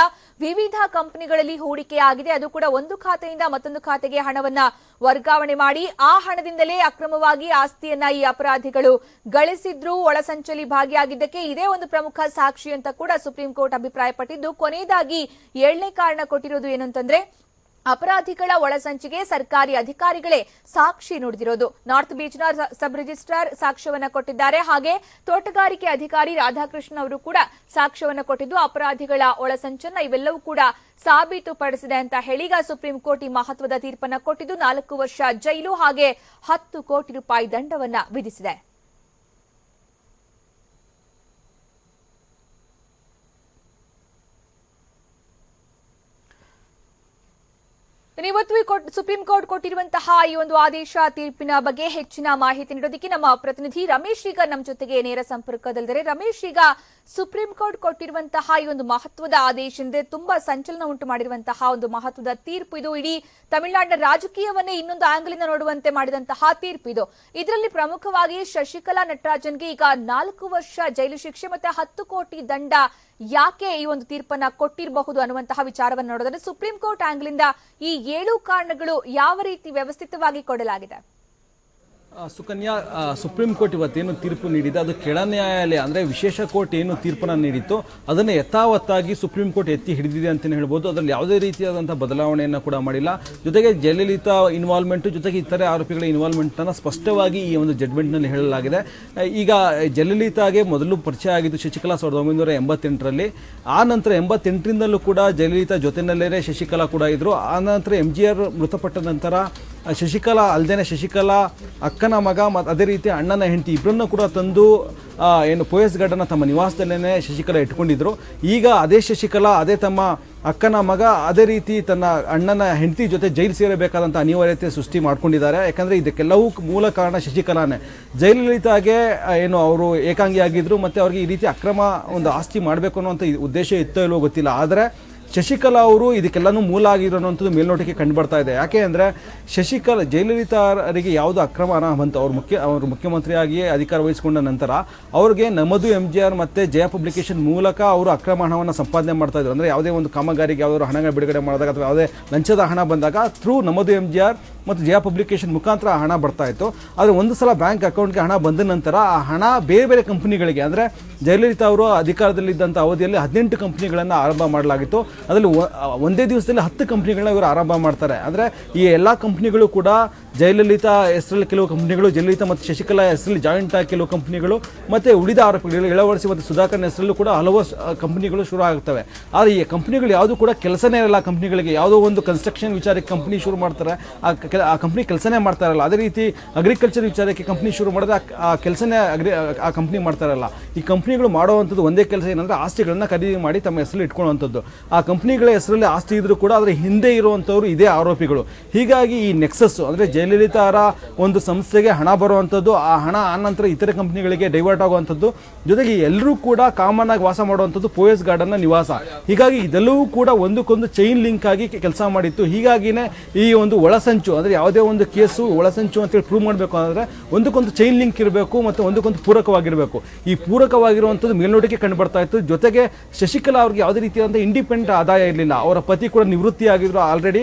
ವಿವಿಧ ಕಂಪನಿಗಳಲ್ಲಿ ಹೂಡಿಕೆಯಾಗಿದೆ. ಅದು ಕೂಡ ಒಂದು ಖಾತೆಯಿಂದ ಮತ್ತೊಂದು ಖಾತೆಗೆ ಹಣವನ್ನ ವರ್ಗಾವಣೆ ಮಾಡಿ ಆ ಹಣದಿಂದಲೇ ಅಕ್ರಮವಾಗಿ ಆಸ್ತಿಯನ್ನ ಈ ಅಪರಾಧಿಗಳು ಗಳಿಸಿದ್ರು. ಒಳಸಂಚಲ್ಲಿ ಭಾಗಿಯಾಗಿದ್ದಕ್ಕೆ ಇದೇ ಒಂದು ಪ್ರಮುಖ ಸಾಕ್ಷಿ ಅಂತ ಕೂಡ ಸುಪ್ರೀಂ ಕೋರ್ಟ್ ಅಭಿಪ್ರಾಯಪಟ್ಟಿದ್ದು, ಕೊನೆಯದಾಗಿ 7ನೇ ಕಾರಣ ಕೊಟ್ಟಿರೋದು ಏನು ಅಂತಂದ್ರೆ, ಅಪರಾಧಿಗಳ ಒಳಸಂಚಿಗೆ ಸರ್ಕಾರಿ ಅಧಿಕಾರಿಗಳೇ ಸಾಕ್ಷಿ ನುಡಿದಿರೋದು. ನಾರ್ತ್ ಬೀಚ್ನ ಸಬ್ ರಿಜಿಸ್ಟ್ರಾರ್ ಸಾಕ್ಷ್ಯವನ್ನ ಕೊಟ್ಟಿದ್ದಾರೆ. ಹಾಗೆ ತೋಟಗಾರಿಕೆ ಅಧಿಕಾರಿ ರಾಧಾಕೃಷ್ಣ ಅವರು ಕೂಡ ಸಾಕ್ಷ್ಯವನ್ನ ಕೊಟ್ಟಿದ್ದು ಅಪರಾಧಿಗಳ ಒಳಸಂಚನ್ನ ಇವೆಲ್ಲವೂ ಕೂಡ ಸಾಬೀತುಪಡಿಸಿದೆ ಅಂತ ಹೇಳಿ ಈಗ ಸುಪ್ರೀಂ ಕೋರ್ಟ್ ಈ ಮಹತ್ವದ ತೀರ್ಪನ್ನ ಕೊಟ್ಟಿದ್ದು 4 ವರ್ಷ ಜೈಲು ಹಾಗೆ 10 ಕೋಟಿ ರೂಪಾಯಿ ದಂಡವನ್ನ ವಿಧಿಸಿದೆ. ಇವತ್ತು ಸುಪ್ರೀಂ ಕೋರ್ಟ್ ಕೊಟ್ಟಿರುವಂತಹ ಈ ಒಂದು ಆದೇಶ ತೀರ್ಪಿನ ಬಗ್ಗೆ ಹೆಚ್ಚಿನ ಮಾಹಿತಿ ನೀಡೋದಕ್ಕೆ ನಮ್ಮ ಪ್ರತಿನಿಧಿ ರಮೇಶ್ ಈಗ ನಮ್ಮ ಜೊತೆಗೆ ನೇರ ಸಂಪರ್ಕದಲ್ಲಿದ್ದಾರೆ. ರಮೇಶ್, ಈಗ ಸುಪ್ರೀಂ ಕೋರ್ಟ್ ಕೊಟ್ಟಿರುವಂತಹ ಈ ಒಂದು ಮಹತ್ವದ ಆದೇಶದಿಂದ ತುಂಬಾ ಸಂಚಲನ ಉಂಟು ಮಾಡಿರುವಂತಹ ಒಂದು ಮಹತ್ವದ ತೀರ್ಪು ಇದು. ಇಡೀ ತಮಿಳುನಾಡಿನ ರಾಜಕೀಯವನ್ನೇ ಇನ್ನೊಂದು ಆಂಗಲ್ ಇಂದ ನೋಡುವಂತೆ ಮಾಡಿದಂತಹ ತೀರ್ಪು ಇದು. ಇದರಲ್ಲಿ ಪ್ರಮುಖವಾಗಿ ಶಶಿಕಲಾ ನಟರಾಜನ್ಗೆ ಈಗ 4 ವರ್ಷ ಜೈಲು ಶಿಕ್ಷೆ ಮತ್ತೆ 10 ಕೋಟಿ ದಂಡ ಯಾಕೆ ಈ ಒಂದು ತೀರ್ಪನ್ನ ಕೊಟ್ಟಿರಬಹುದು ಅನ್ನುವಂತಹ ವಿಚಾರವನ್ನು ನೋಡೋದಾದ್ರೆ ಸುಪ್ರೀಂ ಕೋರ್ಟ್ ಆಂಗಲ್ ಇಂದ ಈ 7 ಕಾರಣಗಳು ಯಾವ ರೀತಿ ವ್ಯವಸ್ಥಿತವಾಗಿ ಕೊಡಲಾಗಿದೆ? ಸುಕನ್ಯಾ, ಸುಪ್ರೀಂ ಕೋರ್ಟ್ ಇವತ್ತೇನು ತೀರ್ಪು ನೀಡಿದೆ ಅದು ಕೆಳ ನ್ಯಾಯಾಲಯ ಅಂದ್ರೆ ವಿಶೇಷ ಕೋರ್ಟ್ ಏನು ತೀರ್ಪನ್ನು ನೀಡಿತ್ತು ಅದನ್ನು ಯಥಾವತ್ತಾಗಿ ಸುಪ್ರೀಂ ಕೋರ್ಟ್ ಎತ್ತಿ ಹಿಡಿದಿದೆ ಅಂತಲೇ ಹೇಳ್ಬೋದು. ಅದರಲ್ಲಿ ಯಾವುದೇ ರೀತಿಯಾದಂತಹ ಬದಲಾವಣೆಯನ್ನು ಕೂಡ ಮಾಡಿಲ್ಲ. ಜೊತೆಗೆ ಜಯಲಲಿತಾ ಇನ್ವಾಲ್ವ್ಮೆಂಟ್ ಜೊತೆಗೆ ಇತರೆ ಆರೋಪಿಗಳ ಇನ್ವಾಲ್ವ್ಮೆಂಟ್ ಅನ್ನು ಸ್ಪಷ್ಟವಾಗಿ ಈ ಒಂದು ಜಡ್ಮೆಂಟ್ ನಲ್ಲಿ ಹೇಳಲಾಗಿದೆ. ಈಗ ಜಯಲಲಿತಾಗೆ ಮೊದಲು ಪರಿಚಯ ಆಗಿದ್ದು ಶಶಿಕಲಾ 1988ರಲ್ಲಿ. ಆ ನಂತರ 88ರಿಂದಲೂ ಕೂಡ ಜಯಲಲಿತಾ ಜೊತೆನಲ್ಲೇ ಶಶಿಕಲಾ ಕೂಡ ಇದ್ರು. ಆ ನಂತರ MGR ಮೃತಪಟ್ಟ ನಂತರ ಶಶಿಕಲಾ ಅಲ್ದೇನೆ ಶಶಿಕಲಾ ಅಕ್ಕನ ಮಗ ಮತ್ತು ಅದೇ ರೀತಿ ಅಣ್ಣನ ಹೆಂಡತಿ ಇಬ್ಬರನ್ನು ಕೂಡ ತಂದು ಏನು ಪೋಯಸ್ ಗಾರ್ಡನ್ನ ತಮ್ಮ ನಿವಾಸದಲ್ಲೇ ಶಶಿಕಲಾ ಇಟ್ಕೊಂಡಿದ್ರು. ಈಗ ಅದೇ ಶಶಿಕಲಾ ಅದೇ ತಮ್ಮ ಅಕ್ಕನ ಮಗ ಅದೇ ರೀತಿ ತನ್ನ ಅಣ್ಣನ ಹೆಂಡತಿ ಜೊತೆ ಜೈಲು ಸೇರಬೇಕಾದಂಥ ಅನಿವಾರ್ಯತೆ ಸೃಷ್ಟಿ ಮಾಡ್ಕೊಂಡಿದ್ದಾರೆ. ಯಾಕಂದರೆ ಇದಕ್ಕೆಲ್ಲವೂ ಮೂಲ ಕಾರಣ ಶಶಿಕಲಾನೇ. ಜಯಲಲಿತಾಗೆ ಏನು ಅವರು ಏಕಾಂಗಿಯಾಗಿದ್ರು ಮತ್ತು ಅವ್ರಿಗೆ ಈ ರೀತಿ ಅಕ್ರಮ ಒಂದು ಆಸ್ತಿ ಮಾಡಬೇಕು ಅನ್ನುವಂಥ ಉದ್ದೇಶ ಇತ್ತೋ ಇಲ್ವೋ ಗೊತ್ತಿಲ್ಲ. ಆದರೆ ಶಶಿಕಲಾ ಅವರು ಇದಕ್ಕೆಲ್ಲನೂ ಮೂಲ ಆಗಿರೋವಂಥದ್ದು ಮೇಲ್ನೋಟಕ್ಕೆ ಕಂಡು ಬರ್ತಾ ಇದೆ. ಯಾಕೆ ಅಂದರೆ ಜಯಲಲಿತಾರಿಗೆ ಯಾವುದು ಅಕ್ರಮ ಹಣ ಬಂತು ಅವರು ಮುಖ್ಯಮಂತ್ರಿಯಾಗಿ ಅಧಿಕಾರ ವಹಿಸಿಕೊಂಡ ನಂತರ ಅವ್ರಿಗೆ ನಮ್ಮದು MGR ಮತ್ತು ಜಯ ಪಬ್ಲಿಕೇಶನ್ ಮೂಲಕ ಅವರು ಅಕ್ರಮ ಹಣವನ್ನು ಸಂಪಾದನೆ ಮಾಡ್ತಾ ಇದ್ರು. ಅಂದರೆ ಯಾವುದೇ ಒಂದು ಕಾಮಗಾರಿಗೆ ಯಾವುದಾದ್ರು ಹಣ ಬಿಡುಗಡೆ ಮಾಡಿದಾಗ ಅಥವಾ ಯಾವುದೇ ಲಂಚದ ಹಣ ಬಂದಾಗ ಥ್ರೂ ನಮ್ಮದು MGR ಮತ್ತು ಜಯ ಪಬ್ಲಿಕೇಶನ್ ಮುಖಾಂತರ ಹಣ ಬರ್ತಾ ಇತ್ತು. ಆದರೆ ಒಂದು ಸಲ ಬ್ಯಾಂಕ್ ಅಕೌಂಟ್ಗೆ ಹಣ ಬಂದ ನಂತರ ಆ ಹಣ ಬೇರೆ ಬೇರೆ ಕಂಪನಿಗಳಿಗೆ ಅಂದರೆ ಜಯಲಲಿತಾ ಅವರು ಅಧಿಕಾರದಲ್ಲಿದ್ದಂಥ ಅವಧಿಯಲ್ಲಿ 18 ಕಂಪನಿಗಳನ್ನು ಆರಂಭ ಮಾಡಲಾಗಿತ್ತು. ಅದರಲ್ಲಿ ಒಂದೇ ದಿವಸದಲ್ಲಿ 10 ಕಂಪನಿಗಳನ್ನ ಇವರು ಆರಂಭ ಮಾಡ್ತಾರೆ. ಅಂದರೆ ಈ ಎಲ್ಲ ಕಂಪನಿಗಳು ಕೂಡ ಜಯಲಲಿತಾ ಹೆಸರಲ್ಲಿ ಕೆಲವು ಕಂಪನಿಗಳು, ಜಯಲಲಿತಾ ಮತ್ತು ಶಶಿಕಲಾ ಹೆಸರಲ್ಲಿ ಜಾಯಿಂಟ್ ಆಗಿ ಕೆಲವು ಕಂಪನಿಗಳು, ಮತ್ತು ಉಳಿದ ಆರೋಪಿಗಳು ಇಳವರಸಿ ಮತ್ತು ಸುಧಾಕರ್ನ ಹೆಸರಲ್ಲೂ ಕೂಡ ಹಲವು ಕಂಪನಿಗಳು ಶುರು ಆಗ್ತವೆ. ಆದರೆ ಈ ಕಂಪನಿಗಳು ಯಾವುದು ಕೂಡ ಕೆಲಸನೇ ಇರಲ್ಲ. ಕಂಪನಿಗಳಿಗೆ ಯಾವುದೋ ಒಂದು ಕನ್ಸ್ಟ್ರಕ್ಷನ್ ವಿಚಾರಕ್ಕೆ ಕಂಪನಿ ಶುರು ಮಾಡ್ತಾರೆ, ಆ ಕಂಪನಿ ಕೆಲಸನೇ ಮಾಡ್ತಾ ಇರಲ್ಲ. ಅದೇ ರೀತಿ ಅಗ್ರಿಕಲ್ಚರ್ ವಿಚಾರಕ್ಕೆ ಕಂಪನಿ ಶುರು ಮಾಡಿದ್ರೆ ಆ ಕೆಲಸನೇ ಆ ಕಂಪನಿ ಮಾಡ್ತಾ ಇರಲ್ಲ. ಈ ಕಂಪನಿಗಳು ಮಾಡುವಂಥದ್ದು ಒಂದೇ ಕೆಲಸ ಏನಂದ್ರೆ ಆಸ್ತಿಗಳನ್ನ ಖರೀದಿ ಮಾಡಿ ತಮ್ಮ ಹೆಸರಲ್ಲಿ ಇಟ್ಕೊಳ್ಳುವಂಥದ್ದು. ಆ ಕಂಪನಿಗಳ ಹೆಸರಲ್ಲಿ ಆಸ್ತಿ ಇದ್ರೂ ಕೂಡ ಅದರ ಹಿಂದೆ ಇರುವಂಥವ್ರು ಇದೇ ಆರೋಪಿಗಳು. ಹೀಗಾಗಿ ಈ ನೆಕ್ಸಸ್ ಅಂದರೆ ಜಯಲಲಿತಾರ ಒಂದು ಸಂಸ್ಥೆಗೆ ಹಣ ಬರುವಂಥದ್ದು, ಆ ಹಣ ಆ ನಂತರ ಇತರೆ ಕಂಪನಿಗಳಿಗೆ ಡೈವರ್ಟ್ ಆಗುವಂಥದ್ದು, ಜೊತೆಗೆ ಎಲ್ಲರೂ ಕೂಡ ಕಾಮನ್ ಆಗಿ ವಾಸ ಮಾಡುವಂಥದ್ದು ಪೋಯಸ್ ಗಾರ್ಡನ್ನ ನಿವಾಸ. ಹೀಗಾಗಿ ಇದೆಲ್ಲವೂ ಕೂಡ ಒಂದಕ್ಕೊಂದು ಚೈನ್ ಲಿಂಕ್ ಆಗಿ ಕೆಲಸ ಮಾಡಿತ್ತು. ಹೀಗಾಗಿನೇ ಈ ಒಂದು ಒಳಸಂಚು ಅಂದರೆ ಯಾವುದೇ ಒಂದು ಕೇಸು ಒಳಸಂಚು ಅಂತೇಳಿ ಪ್ರೂವ್ ಮಾಡಬೇಕು ಅಂದರೆ ಒಂದಕ್ಕೊಂದು ಚೈನ್ ಲಿಂಕ್ ಇರಬೇಕು ಮತ್ತು ಒಂದಕ್ಕೊಂದು ಪೂರಕವಾಗಿರಬೇಕು. ಈ ಪೂರಕವಾಗಿರುವಂಥದ್ದು ಮೇಲ್ನೋಟಕ್ಕೆ ಕಂಡು ಬರ್ತಾ ಇತ್ತು. ಜೊತೆಗೆ ಶಶಿಕಲಾ ಅವ್ರಿಗೆ ಯಾವುದೇ ರೀತಿಯಾದಂಥ ಇಂಡಿಪೆಂಡೆಂಟ್ ಆದಾಯ ಇರಲಿಲ್ಲ. ಅವರ ಪತಿ ಕೂಡ ನಿವೃತ್ತಿ ಆಗಿದ್ರು ಆಲ್ರೆಡಿ.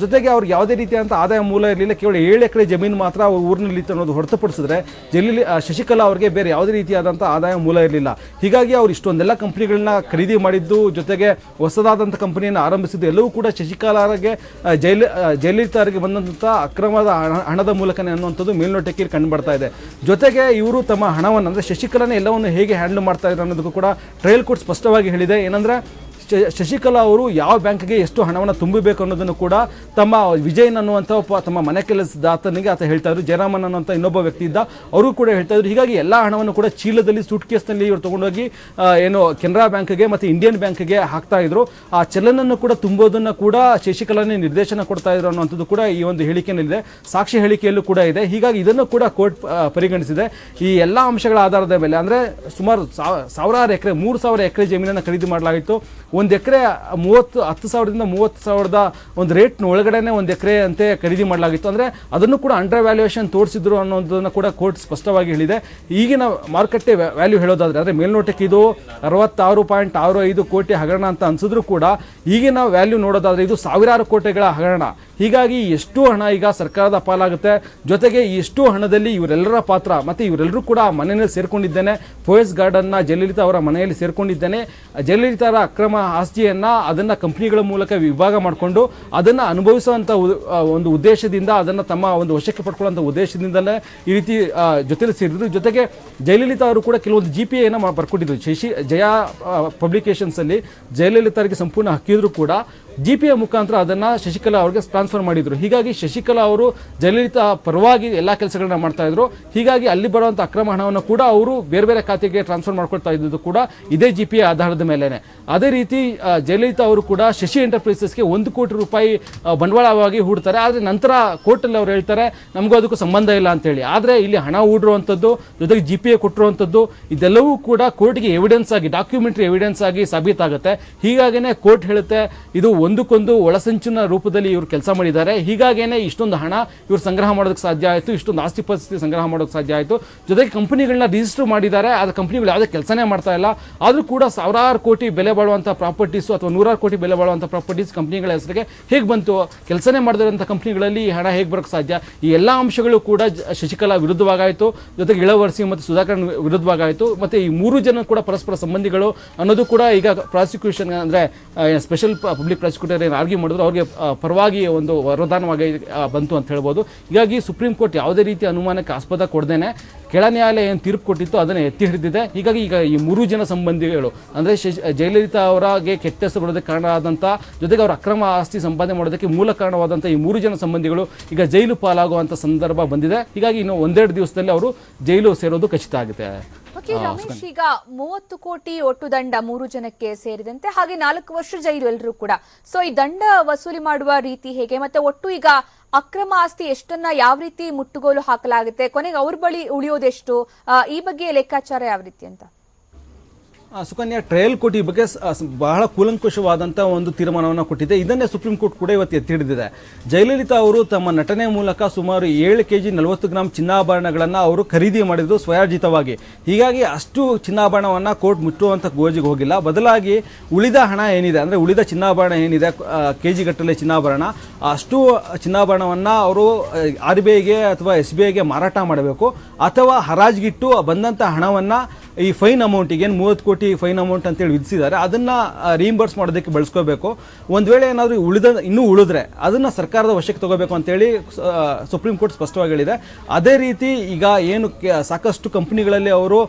ಜೊತೆಗೆ ಅವ್ರಿಗೆ ಯಾವುದೇ ರೀತಿಯಾದಂಥ ಆದಾಯ ಮೂಲ ಇರಲಿಲ್ಲ. ಕೇವಲ 7 ಎಕರೆ ಜಮೀನು ಮಾತ್ರ ಊರಿನಲ್ಲಿ ಇತ್ತು ಅನ್ನೋದು ಹೊರತುಪಡಿಸಿದ್ರೆ ಶಶಿಕಲಾ ಅವರಿಗೆ ಬೇರೆ ಯಾವುದೇ ರೀತಿಯಾದಂಥ ಆದಾಯ ಮೂಲ ಇರಲಿಲ್ಲ. ಹೀಗಾಗಿ ಅವ್ರು ಇಷ್ಟೊಂದೆಲ್ಲ ಕಂಪನಿಗಳನ್ನ ಖರೀದಿ ಮಾಡಿದ್ದು, ಜೊತೆಗೆ ಹೊಸದಾದಂಥ ಕಂಪನಿಯನ್ನು ಆರಂಭಿಸಿದ್ದು ಎಲ್ಲವೂ ಕೂಡ ಶಶಿಕಲಾಗೆ ಜಯಲಲಿತಾರಿಗೆ ಬಂದಂಥ ಅಕ್ರಮದ ಹಣದ ಮೂಲಕನೇ ಅನ್ನುವಂಥದ್ದು ಮೇಲ್ನೋಟಕ್ಕೆ ಕಂಡು ಬರ್ತಾ ಇದೆ. ಜೊತೆಗೆ ಇವರು ತಮ್ಮ ಹಣವನ್ನು ಅಂದರೆ ಶಶಿಕಲಾನೇ ಎಲ್ಲವನ್ನು ಹೇಗೆ ಹ್ಯಾಂಡಲ್ ಮಾಡ್ತಾ ಇದ್ದಾರೆ ಅನ್ನೋದಕ್ಕೂ ಕೂಡ ಟ್ರಯಲ್ ಕೋರ್ಟ್ ಸ್ಪಷ್ಟವಾಗಿ ಹೇಳಿದೆ. ಏನಂದ್ರೆ ಶಶಿಕಲಾ ಅವರು ಯಾವ ಬ್ಯಾಂಕ್ಗೆ ಎಷ್ಟು ಹಣವನ್ನು ತುಂಬಬೇಕು ಅನ್ನೋದನ್ನು ಕೂಡ ತಮ್ಮ ವಿಜಯನ್ ಅನ್ನುವಂಥ ತಮ್ಮ ಮನೆ ಕೆಲಸದಾತನಿಗೆ ಆತ ಹೇಳ್ತಾ ಇದ್ರು. ಜಯರಾಮನ್ ಅನ್ನುವಂಥ ಇನ್ನೊಬ್ಬ ವ್ಯಕ್ತಿ ಇದ್ದ, ಅವರು ಕೂಡ ಹೇಳ್ತಾ ಇದ್ರು. ಹೀಗಾಗಿ ಎಲ್ಲ ಹಣವನ್ನು ಕೂಡ ಚೀಲದಲ್ಲಿ ಸೂಟ್ ಕೇಸ್ನಲ್ಲಿ ಇವರು ತಗೊಂಡೋಗಿ ಏನು ಕೆನರಾ ಬ್ಯಾಂಕ್ಗೆ ಮತ್ತು ಇಂಡಿಯನ್ ಬ್ಯಾಂಕ್ಗೆ ಹಾಕ್ತಾ ಇದ್ರು. ಆ ಚಲನನ್ನು ಕೂಡ ತುಂಬೋದನ್ನು ಕೂಡ ಶಶಿಕಲಾನೇ ನಿರ್ದೇಶನ ಕೊಡ್ತಾ ಇದ್ರು ಅನ್ನುವಂಥದ್ದು ಕೂಡ ಈ ಒಂದು ಹೇಳಿಕೆಯಲ್ಲಿದೆ, ಸಾಕ್ಷಿ ಹೇಳಿಕೆಯಲ್ಲೂ ಕೂಡ ಇದೆ. ಹೀಗಾಗಿ ಇದನ್ನು ಕೂಡ ಕೋರ್ಟ್ ಪರಿಗಣಿಸಿದೆ. ಈ ಎಲ್ಲ ಅಂಶಗಳ ಆಧಾರದ ಮೇಲೆ ಅಂದರೆ ಸುಮಾರು 1000 ಎಕರೆ 3000 ಎಕರೆ ಜಮೀನನ್ನು ಖರೀದಿ ಮಾಡಲಾಗಿತ್ತು. 1 ಎಕರೆ 10,000ದಿಂದ 30,000 ಒಂದು ರೇಟ್ನ ಒಳಗಡೆನೆ 1 ಎಕರೆ ಅಂತೆ ಖರೀದಿ ಮಾಡಲಾಗಿತ್ತು. ಅಂದರೆ ಅದನ್ನು ಕೂಡ ಅಂಡರ್ ವ್ಯಾಲ್ಯೂಯೇಷನ್ ತೋರಿಸಿದ್ರು ಅನ್ನೋದನ್ನು ಕೂಡ ಕೋರ್ಟ್ ಸ್ಪಷ್ಟವಾಗಿ ಹೇಳಿದೆ. ಈಗಿನ ಮಾರುಕಟ್ಟೆ ವ್ಯಾಲ್ಯೂ ಹೇಳೋದಾದ್ರೆ ಅಂದರೆ ಮೇಲ್ನೋಟಕ್ಕೆ ಇದು 66.65 ಕೋಟಿ ಹಗರಣ ಅಂತ ಅನ್ಸಿದ್ರು ಕೂಡ ಈಗಿನ ವ್ಯಾಲ್ಯೂ ನೋಡೋದಾದ್ರೆ ಇದು ಸಾವಿರಾರು ಕೋಟಿಗಳ ಹಗರಣ. ಹೀಗಾಗಿ ಎಷ್ಟು ಹಣ ಈಗ ಸರ್ಕಾರದ ಪಾಲಾಗುತ್ತೆ. ಜೊತೆಗೆ ಎಷ್ಟು ಹಣದಲ್ಲಿ ಇವರೆಲ್ಲರ ಪಾತ್ರ ಮತ್ತು ಇವರೆಲ್ಲರೂ ಕೂಡ ಮನೆಯಲ್ಲಿ ಸೇರ್ಕೊಂಡಿದ್ದೇನೆ, ಪೋಯಸ್ ಗಾರ್ಡನ್ನ ಜಯಲಲಿತಾ ಅವರ ಮನೆಯಲ್ಲಿ ಸೇರ್ಕೊಂಡಿದ್ದೇನೆ. ಜಯಲಲಿತಾರ ಅಕ್ರಮ ಆಸ್ತಿಯನ್ನ ಅದನ್ನ ಕಂಪನಿಗಳ ಮೂಲಕ ವಿಭಾಗ ಮಾಡಿಕೊಂಡು ಅದನ್ನ ಅನುಭವಿಸುವಂತ ಒಂದು ಉದ್ದೇಶದಿಂದ ಅದನ್ನ ತಮ್ಮ ಒಂದು ವಶಕ್ಕೆ ಪಡ್ಕೊಳ್ಳುವಂತ ಉದ್ದೇಶದಿಂದಲೇ ಈ ರೀತಿ ಜೊತೆಲಿ ಸೇರಿದ್ರು. ಜೊತೆಗೆ ಜಯಲಲಿತಾ ಅವರು ಕೂಡ ಕೆಲವೊಂದು GPA ಬರ್ಕೊಟ್ಟಿದ್ರು. ಜಯ ಪಬ್ಲಿಕೇಶನ್ಸ್ ಅಲ್ಲಿ ಜಯಲಲಿತಾರಿಗೆ ಸಂಪೂರ್ಣ ಹಕ್ಕಿದ್ರು ಕೂಡ GPA ಮುಖಾಂತರ ಅದನ್ನ ಶಶಿಕಲಾ ಅವರಿಗೆ ಟ್ರಾನ್ಸ್ಫರ್ ಮಾಡಿದ್ರು. ಹೀಗಾಗಿ ಶಶಿಕಲಾ ಅವರು ಜಯಲಲಿತಾ ಪರವಾಗಿ ಎಲ್ಲಾ ಕೆಲಸಗಳನ್ನ ಮಾಡ್ತಾ ಇದ್ರು. ಹೀಗಾಗಿ ಅಲ್ಲಿ ಬರುವಂತ ಅಕ್ರಮ ಹಣವನ್ನು ಕೂಡ ಅವರು ಬೇರೆ ಬೇರೆ ಖಾತೆಗೆ ಟ್ರಾನ್ಸ್ಫರ್ ಮಾಡ್ಕೊಳ್ತಾ ಇದ್ದು ಕೂಡ ಇದೇ GPA ಆಧಾರದ ಮೇಲೆನೆ. ಅದೇ ರೀತಿ ರೀತಿ ಜಯಲಲಿತಾ ಅವರು ಕೂಡ ಶಶಿ ಎಂಟರ್ಪ್ರೈಸಸ್ಗೆ 1 ಕೋಟಿ ರೂಪಾಯಿ ಬಂಡವಾಳವಾಗಿ ಹೂಡ್ತಾರೆ. ಆದರೆ ನಂತರ ಕೋರ್ಟಲ್ಲಿ ಅವ್ರು ಹೇಳ್ತಾರೆ ನಮಗೂ ಅದಕ್ಕೂ ಸಂಬಂಧ ಇಲ್ಲ ಅಂತೇಳಿ. ಆದರೆ ಇಲ್ಲಿ ಹಣ ಹೂಡಿರುವಂಥದ್ದು ಜೊತೆಗೆ GPA ಕೊಟ್ಟಿರುವಂಥದ್ದು ಇದೆಲ್ಲವೂ ಕೂಡ ಕೋರ್ಟ್ಗೆ ಎವಿಡೆನ್ಸ್ ಆಗಿ, ಡಾಕ್ಯುಮೆಂಟರಿ ಎವಿಡೆನ್ಸ್ ಆಗಿ ಸಾಬೀತಾಗುತ್ತೆ. ಹೀಗಾಗಿನೇ ಕೋರ್ಟ್ ಹೇಳುತ್ತೆ ಇದು ಒಂದಕ್ಕೊಂದು ಒಳಸಂಚಿನ ರೂಪದಲ್ಲಿ ಇವರು ಕೆಲಸ ಮಾಡಿದ್ದಾರೆ. ಹೀಗಾಗೇನೆ ಇಷ್ಟೊಂದು ಹಣ ಇವರು ಸಂಗ್ರಹ ಮಾಡೋದಕ್ಕೆ ಸಾಧ್ಯ ಆಯಿತು, ಇಷ್ಟೊಂದು ಆಸ್ತಿ ಪರಿಸ್ಥಿತಿ ಸಂಗ್ರಹ ಮಾಡೋದಕ್ಕೆ ಸಾಧ್ಯ ಆಯಿತು. ಜೊತೆಗೆ ಕಂಪನಿಗಳನ್ನ ರಿಜಿಸ್ಟರ್ ಮಾಡಿದ್ದಾರೆ, ಆದ ಕಂಪನಿಗಳು ಯಾವುದೇ ಕೆಲಸನೇ ಮಾಡ್ತಾ ಇಲ್ಲ. ಆದರೂ ಕೂಡ ಸಾವಿರಾರು ಕೋಟಿ ಬೆಲೆ ಬಾಳುವಂಥ ಪ್ರಾಪರ್ಟೀಸು ಅಥವಾ 100 ಕೋಟಿ ಬೆಲೆ ಬಾಳುವಂಥ ಪ್ರಾಪರ್ಟೀಸ್ ಕಂಪನಿಗಳ ಹೆಸರಿಗೆ ಹೇಗೆ ಬಂತು? ಕೆಲಸನೇ ಮಾಡದಿರೋಂಥ ಕಂಪನಿಗಳಲ್ಲಿ ಈ ಹಣ ಹೇಗೆ ಬರೋಕ್ಕೆ ಸಾಧ್ಯ? ಈ ಎಲ್ಲ ಅಂಶಗಳು ಕೂಡ ಶಶಿಕಲಾ ವಿರುದ್ಧವಾಗಾಯಿತು, ಜೊತೆಗೆ ಇಳವರಸಿ ಮತ್ತು ಸುಧಾಕರ್ ವಿರುದ್ಧವಾಗಾಯಿತು. ಮತ್ತು ಈ 3 ಜನ ಕೂಡ ಪರಸ್ಪರ ಸಂಬಂಧಿಗಳು ಅನ್ನೋದು ಕೂಡ ಈಗ ಪ್ರಾಸಿಕ್ಯೂಷನ್ ಅಂದರೆ ಸ್ಪೆಷಲ್ ಪಬ್ಲಿಕ್ ಪ್ರಾಸಿಕ್ಯೂಟರ್ ಏನು ಆರ್ಗ್ಯೂ ಮಾಡಿದ್ರು ಅವ್ರಿಗೆ ಪರವಾಗಿ ಒಂದು ವರದಾನವಾಗಿ ಬಂತು ಅಂತ ಹೇಳ್ಬೋದು. ಹೀಗಾಗಿ ಸುಪ್ರೀಂ ಕೋರ್ಟ್ ಯಾವುದೇ ರೀತಿಯ ಅನುಮಾನಕ್ಕೆ ಆಸ್ಪದ ಕೊಡದೇನೆ ಕೆಳ ನ್ಯಾಯಾಲಯ ಏನು ತೀರ್ಪು ಕೊಟ್ಟಿತ್ತು ಅದನ್ನು ಎತ್ತಿ ಹಿಡಿದಿದೆ. ಹೀಗಾಗಿ ಈಗ ಈ 3 ಜನ ಸಂಬಂಧಿಗಳು ಅಂದರೆ ಜಯಲಲಿತಾ ಅವರಿಗೆ ಕೆಟ್ಟ ಹೆಸರು ಬರೋದಕ್ಕೆ ಕಾರಣ ಆದಂಥ, ಜೊತೆಗೆ ಅವರ ಅಕ್ರಮ ಆಸ್ತಿ ಸಂಪಾದನೆ ಮಾಡೋದಕ್ಕೆ ಮೂಲ ಕಾರಣವಾದಂಥ ಈ 3 ಜನ ಸಂಬಂಧಿಗಳು ಈಗ ಜೈಲು ಪಾಲಾಗುವಂಥ ಸಂದರ್ಭ ಬಂದಿದೆ. ಹೀಗಾಗಿ ಇನ್ನು 1-2 ದಿವಸದಲ್ಲಿ ಅವರು ಜೈಲು ಸೇರೋದು ಖಚಿತ ಆಗುತ್ತೆ. ರಮೇಶ್, ಈಗ 30 ಕೋಟಿ ಒಟ್ಟು ದಂಡ 3 ಜನಕ್ಕೆ ಸೇರಿದಂತೆ, ಹಾಗೆ 4 ವರ್ಷ ಜೈಲು ಎಲ್ಲರೂ ಕೂಡ. ಸೊ ಈ ದಂಡ ವಸೂಲಿ ಮಾಡುವ ರೀತಿ ಹೇಗೆ, ಮತ್ತೆ ಒಟ್ಟು ಈಗ ಅಕ್ರಮ ಆಸ್ತಿ ಎಷ್ಟನ್ನ ಯಾವ ರೀತಿ ಮುಟ್ಟುಗೋಲು ಹಾಕಲಾಗುತ್ತೆ, ಕೊನೆಗೆ ಅವ್ರ ಬಳಿ ಉಳಿಯೋದೆಷ್ಟು, ಈ ಬಗ್ಗೆ ಲೆಕ್ಕಾಚಾರ ಯಾವ ರೀತಿ ಅಂತ? ಸುಕನ್ಯಾ, ಟ್ರಯಲ್ ಕೋರ್ಟ್ ಈ ಬಗ್ಗೆ ಬಹಳ ಕೂಲಂಕುಷವಾದಂಥ ಒಂದು ತೀರ್ಮಾನವನ್ನು ಕೊಟ್ಟಿದೆ. ಇದನ್ನೇ ಸುಪ್ರೀಂ ಕೋರ್ಟ್ ಕೂಡ ಇವತ್ತು ಎತ್ತಿ ಹಿಡಿದಿದೆ. ಜಯಲಲಿತಾ ಅವರು ತಮ್ಮ ನಟನೆ ಮೂಲಕ ಸುಮಾರು 7 kg 40 ಗ್ರಾಂ ಚಿನ್ನಾಭರಣಗಳನ್ನು ಅವರು ಖರೀದಿ ಮಾಡಿದ್ರು ಸ್ವಯಾರ್ಜಿತವಾಗಿ. ಹೀಗಾಗಿ ಅಷ್ಟು ಚಿನ್ನಾಭರಣವನ್ನು ಕೋರ್ಟ್ ಮುಟ್ಟುವಂಥ ಗೋಜಿಗೆ ಹೋಗಿಲ್ಲ. ಬದಲಾಗಿ ಉಳಿದ ಹಣ ಏನಿದೆ ಅಂದರೆ ಉಳಿದ ಚಿನ್ನಾಭರಣ ಏನಿದೆ, KG ಗಟ್ಟಲೆ ಚಿನ್ನಾಭರಣ, ಅಷ್ಟು ಚಿನ್ನಾಭರಣವನ್ನು ಅವರು RBIಗೆ ಅಥವಾ SBIಗೆ ಮಾರಾಟ ಮಾಡಬೇಕು, ಅಥವಾ ಹರಾಜ್ಗಿಟ್ಟು ಬಂದಂಥ ಹಣವನ್ನು ಈ ಫೈನ್ ಅಮೌಂಟಿಗೆ ಏನು 30 ಕೋಟಿ ಫೈನ್ ಅಮೌಂಟ್ ಅಂತೇಳಿ ವಿಧಿಸಿದ್ದಾರೆ ಅದನ್ನು ರೀಇಂಬರ್ಸ್ ಮಾಡೋದಕ್ಕೆ ಬಳಸ್ಕೋಬೇಕು. ಒಂದು ವೇಳೆ ಏನಾದರೂ ಇನ್ನೂ ಉಳಿದ್ರೆ ಅದನ್ನು ಸರ್ಕಾರದ ವಶಕ್ಕೆ ತಗೋಬೇಕು ಅಂತೇಳಿ ಸುಪ್ರೀಂ ಕೋರ್ಟ್ ಸ್ಪಷ್ಟವಾಗಿ ಹೇಳಿದೆ. ಅದೇ ರೀತಿ ಈಗ ಏನು ಸಾಕಷ್ಟು ಕಂಪನಿಗಳಲ್ಲಿ ಅವರು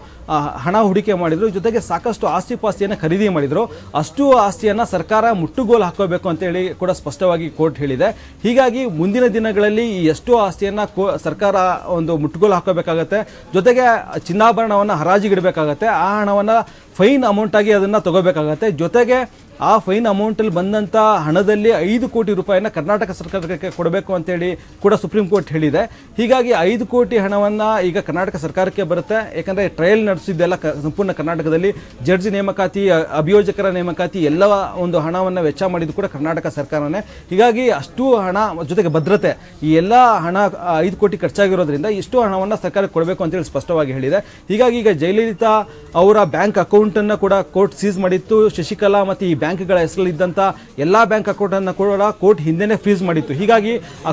ಹಣ ಹೂಡಿಕೆ ಮಾಡಿದ್ರು, ಜೊತೆಗೆ ಸಾಕಷ್ಟು ಆಸ್ತಿ ಪಾಸ್ತಿಯನ್ನು ಖರೀದಿ ಮಾಡಿದ್ರು, ಅಷ್ಟು ಆಸ್ತಿಯನ್ನು ಸರ್ಕಾರ ಮುಟ್ಟುಗೋಲು ಹಾಕೋಬೇಕು ಅಂತೇಳಿ ಕೂಡ ಸ್ಪಷ್ಟವಾಗಿ ಕೋರ್ಟ್ ಹೇಳಿದೆ. ಹೀಗಾಗಿ ಮುಂದಿನ ದಿನಗಳಲ್ಲಿ ಈ ಎಷ್ಟು ಆಸ್ತಿಯನ್ನು ಸರ್ಕಾರ ಒಂದು ಮುಟ್ಟುಗೋಲು ಹಾಕೋಬೇಕಾಗತ್ತೆ, ಜೊತೆಗೆ ಚಿನ್ನಾಭರಣವನ್ನು ಹರಾಜಿಗಿಡಬೇಕಾಗತ್ತೆ, ಆ ಹಣವನ್ನು ಫೈನ್ ಅಮೌಂಟ್ ಆಗಿ ಅದನ್ನು ತಗೋಬೇಕಾಗತ್ತೆ. ಜೊತೆಗೆ ಆ ಫೈನ್ ಅಮೌಂಟಲ್ಲಿ ಬಂದಂಥ ಹಣದಲ್ಲಿ 5 ಕೋಟಿ ರೂಪಾಯಿನ ಕರ್ನಾಟಕ ಸರ್ಕಾರಕ್ಕೆ ಕೊಡಬೇಕು ಅಂತೇಳಿ ಕೂಡ ಸುಪ್ರೀಂ ಕೋರ್ಟ್ ಹೇಳಿದೆ. ಹೀಗಾಗಿ 5 ಕೋಟಿ ಹಣವನ್ನು ಈಗ ಕರ್ನಾಟಕ ಸರ್ಕಾರಕ್ಕೆ ಬರುತ್ತೆ. ಯಾಕಂದರೆ ಟ್ರಯಲ್ ನಡೆಸಿದ್ದೆಲ್ಲ ಸಂಪೂರ್ಣ ಕರ್ನಾಟಕದಲ್ಲಿ ಜಡ್ಜ್ ನೇಮಕಾತಿ, ಅಭಿಯೋಜಕರ ನೇಮಕಾತಿ ಎಲ್ಲ ಒಂದು ಹಣವನ್ನು ವೆಚ್ಚ ಮಾಡಿದ್ದು ಕೂಡ ಕರ್ನಾಟಕ ಸರ್ಕಾರನೇ. ಹೀಗಾಗಿ ಅಷ್ಟು ಹಣ ಜೊತೆಗೆ ಭದ್ರತೆ ಈ ಎಲ್ಲ ಹಣ 5 ಕೋಟಿ ಖರ್ಚಾಗಿರೋದ್ರಿಂದ ಇಷ್ಟು ಹಣವನ್ನು ಸರ್ಕಾರಕ್ಕೆ ಕೊಡಬೇಕು ಅಂತೇಳಿ ಸ್ಪಷ್ಟವಾಗಿ ಹೇಳಿದೆ. ಹೀಗಾಗಿ ಈಗ ಜಯಲಲಿತಾ ಅವರ ಬ್ಯಾಂಕ್ ಅಕೌಂಟನ್ನು ಕೂಡ ಕೋರ್ಟ್ ಸೀಸ್ ಮಾಡಿತ್ತು. ಶಶಿಕಲಾ ಮತ್ತು ಈ ಬ್ಯಾಂಕ್ಗಳ ಹೆಸರಲ್ಲಿದ್ದಂಥ ಎಲ್ಲ ಬ್ಯಾಂಕ್ ಅಕೌಂಟನ್ನು ಕೂಡ ಕೋರ್ಟ್ ಹಿಂದೆನೇ ಫ್ರೀಸ್ ಮಾಡಿತ್ತು. ಹೀಗಾಗಿ ಆ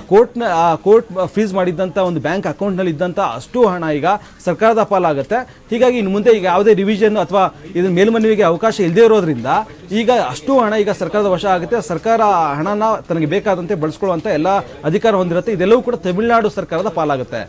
ಕೋರ್ಟ್ ಫ್ರೀಸ್ ಮಾಡಿದ್ದಂಥ ಒಂದು ಬ್ಯಾಂಕ್ ಅಕೌಂಟ್ನಲ್ಲಿ ಇದ್ದಂಥ ಅಷ್ಟು ಹಣ ಈಗ ಸರ್ಕಾರದ ಪಾಲಾಗುತ್ತೆ. ಹೀಗಾಗಿ ಇನ್ನು ಮುಂದೆ ಈಗ ಯಾವುದೇ ರಿವಿಷನ್ ಅಥವಾ ಇದನ್ನ ಮೇಲ್ಮನವಿಗೆ ಅವಕಾಶ ಇಲ್ಲದೆ ಇರೋದ್ರಿಂದ ಈಗ ಅಷ್ಟು ಹಣ ಈಗ ಸರ್ಕಾರದ ವಶ ಆಗುತ್ತೆ. ಸರ್ಕಾರ ಹಣನ ತನಗೆ ಬೇಕಾದಂತೆ ಬಳಸ್ಕೊಳ್ಳುವಂಥ ಎಲ್ಲ ಅಧಿಕಾರ ಹೊಂದಿರುತ್ತೆ. ಇದೆಲ್ಲವೂ ಕೂಡ ತಮಿಳುನಾಡು ಸರ್ಕಾರದ ಪಾಲಾಗುತ್ತೆ.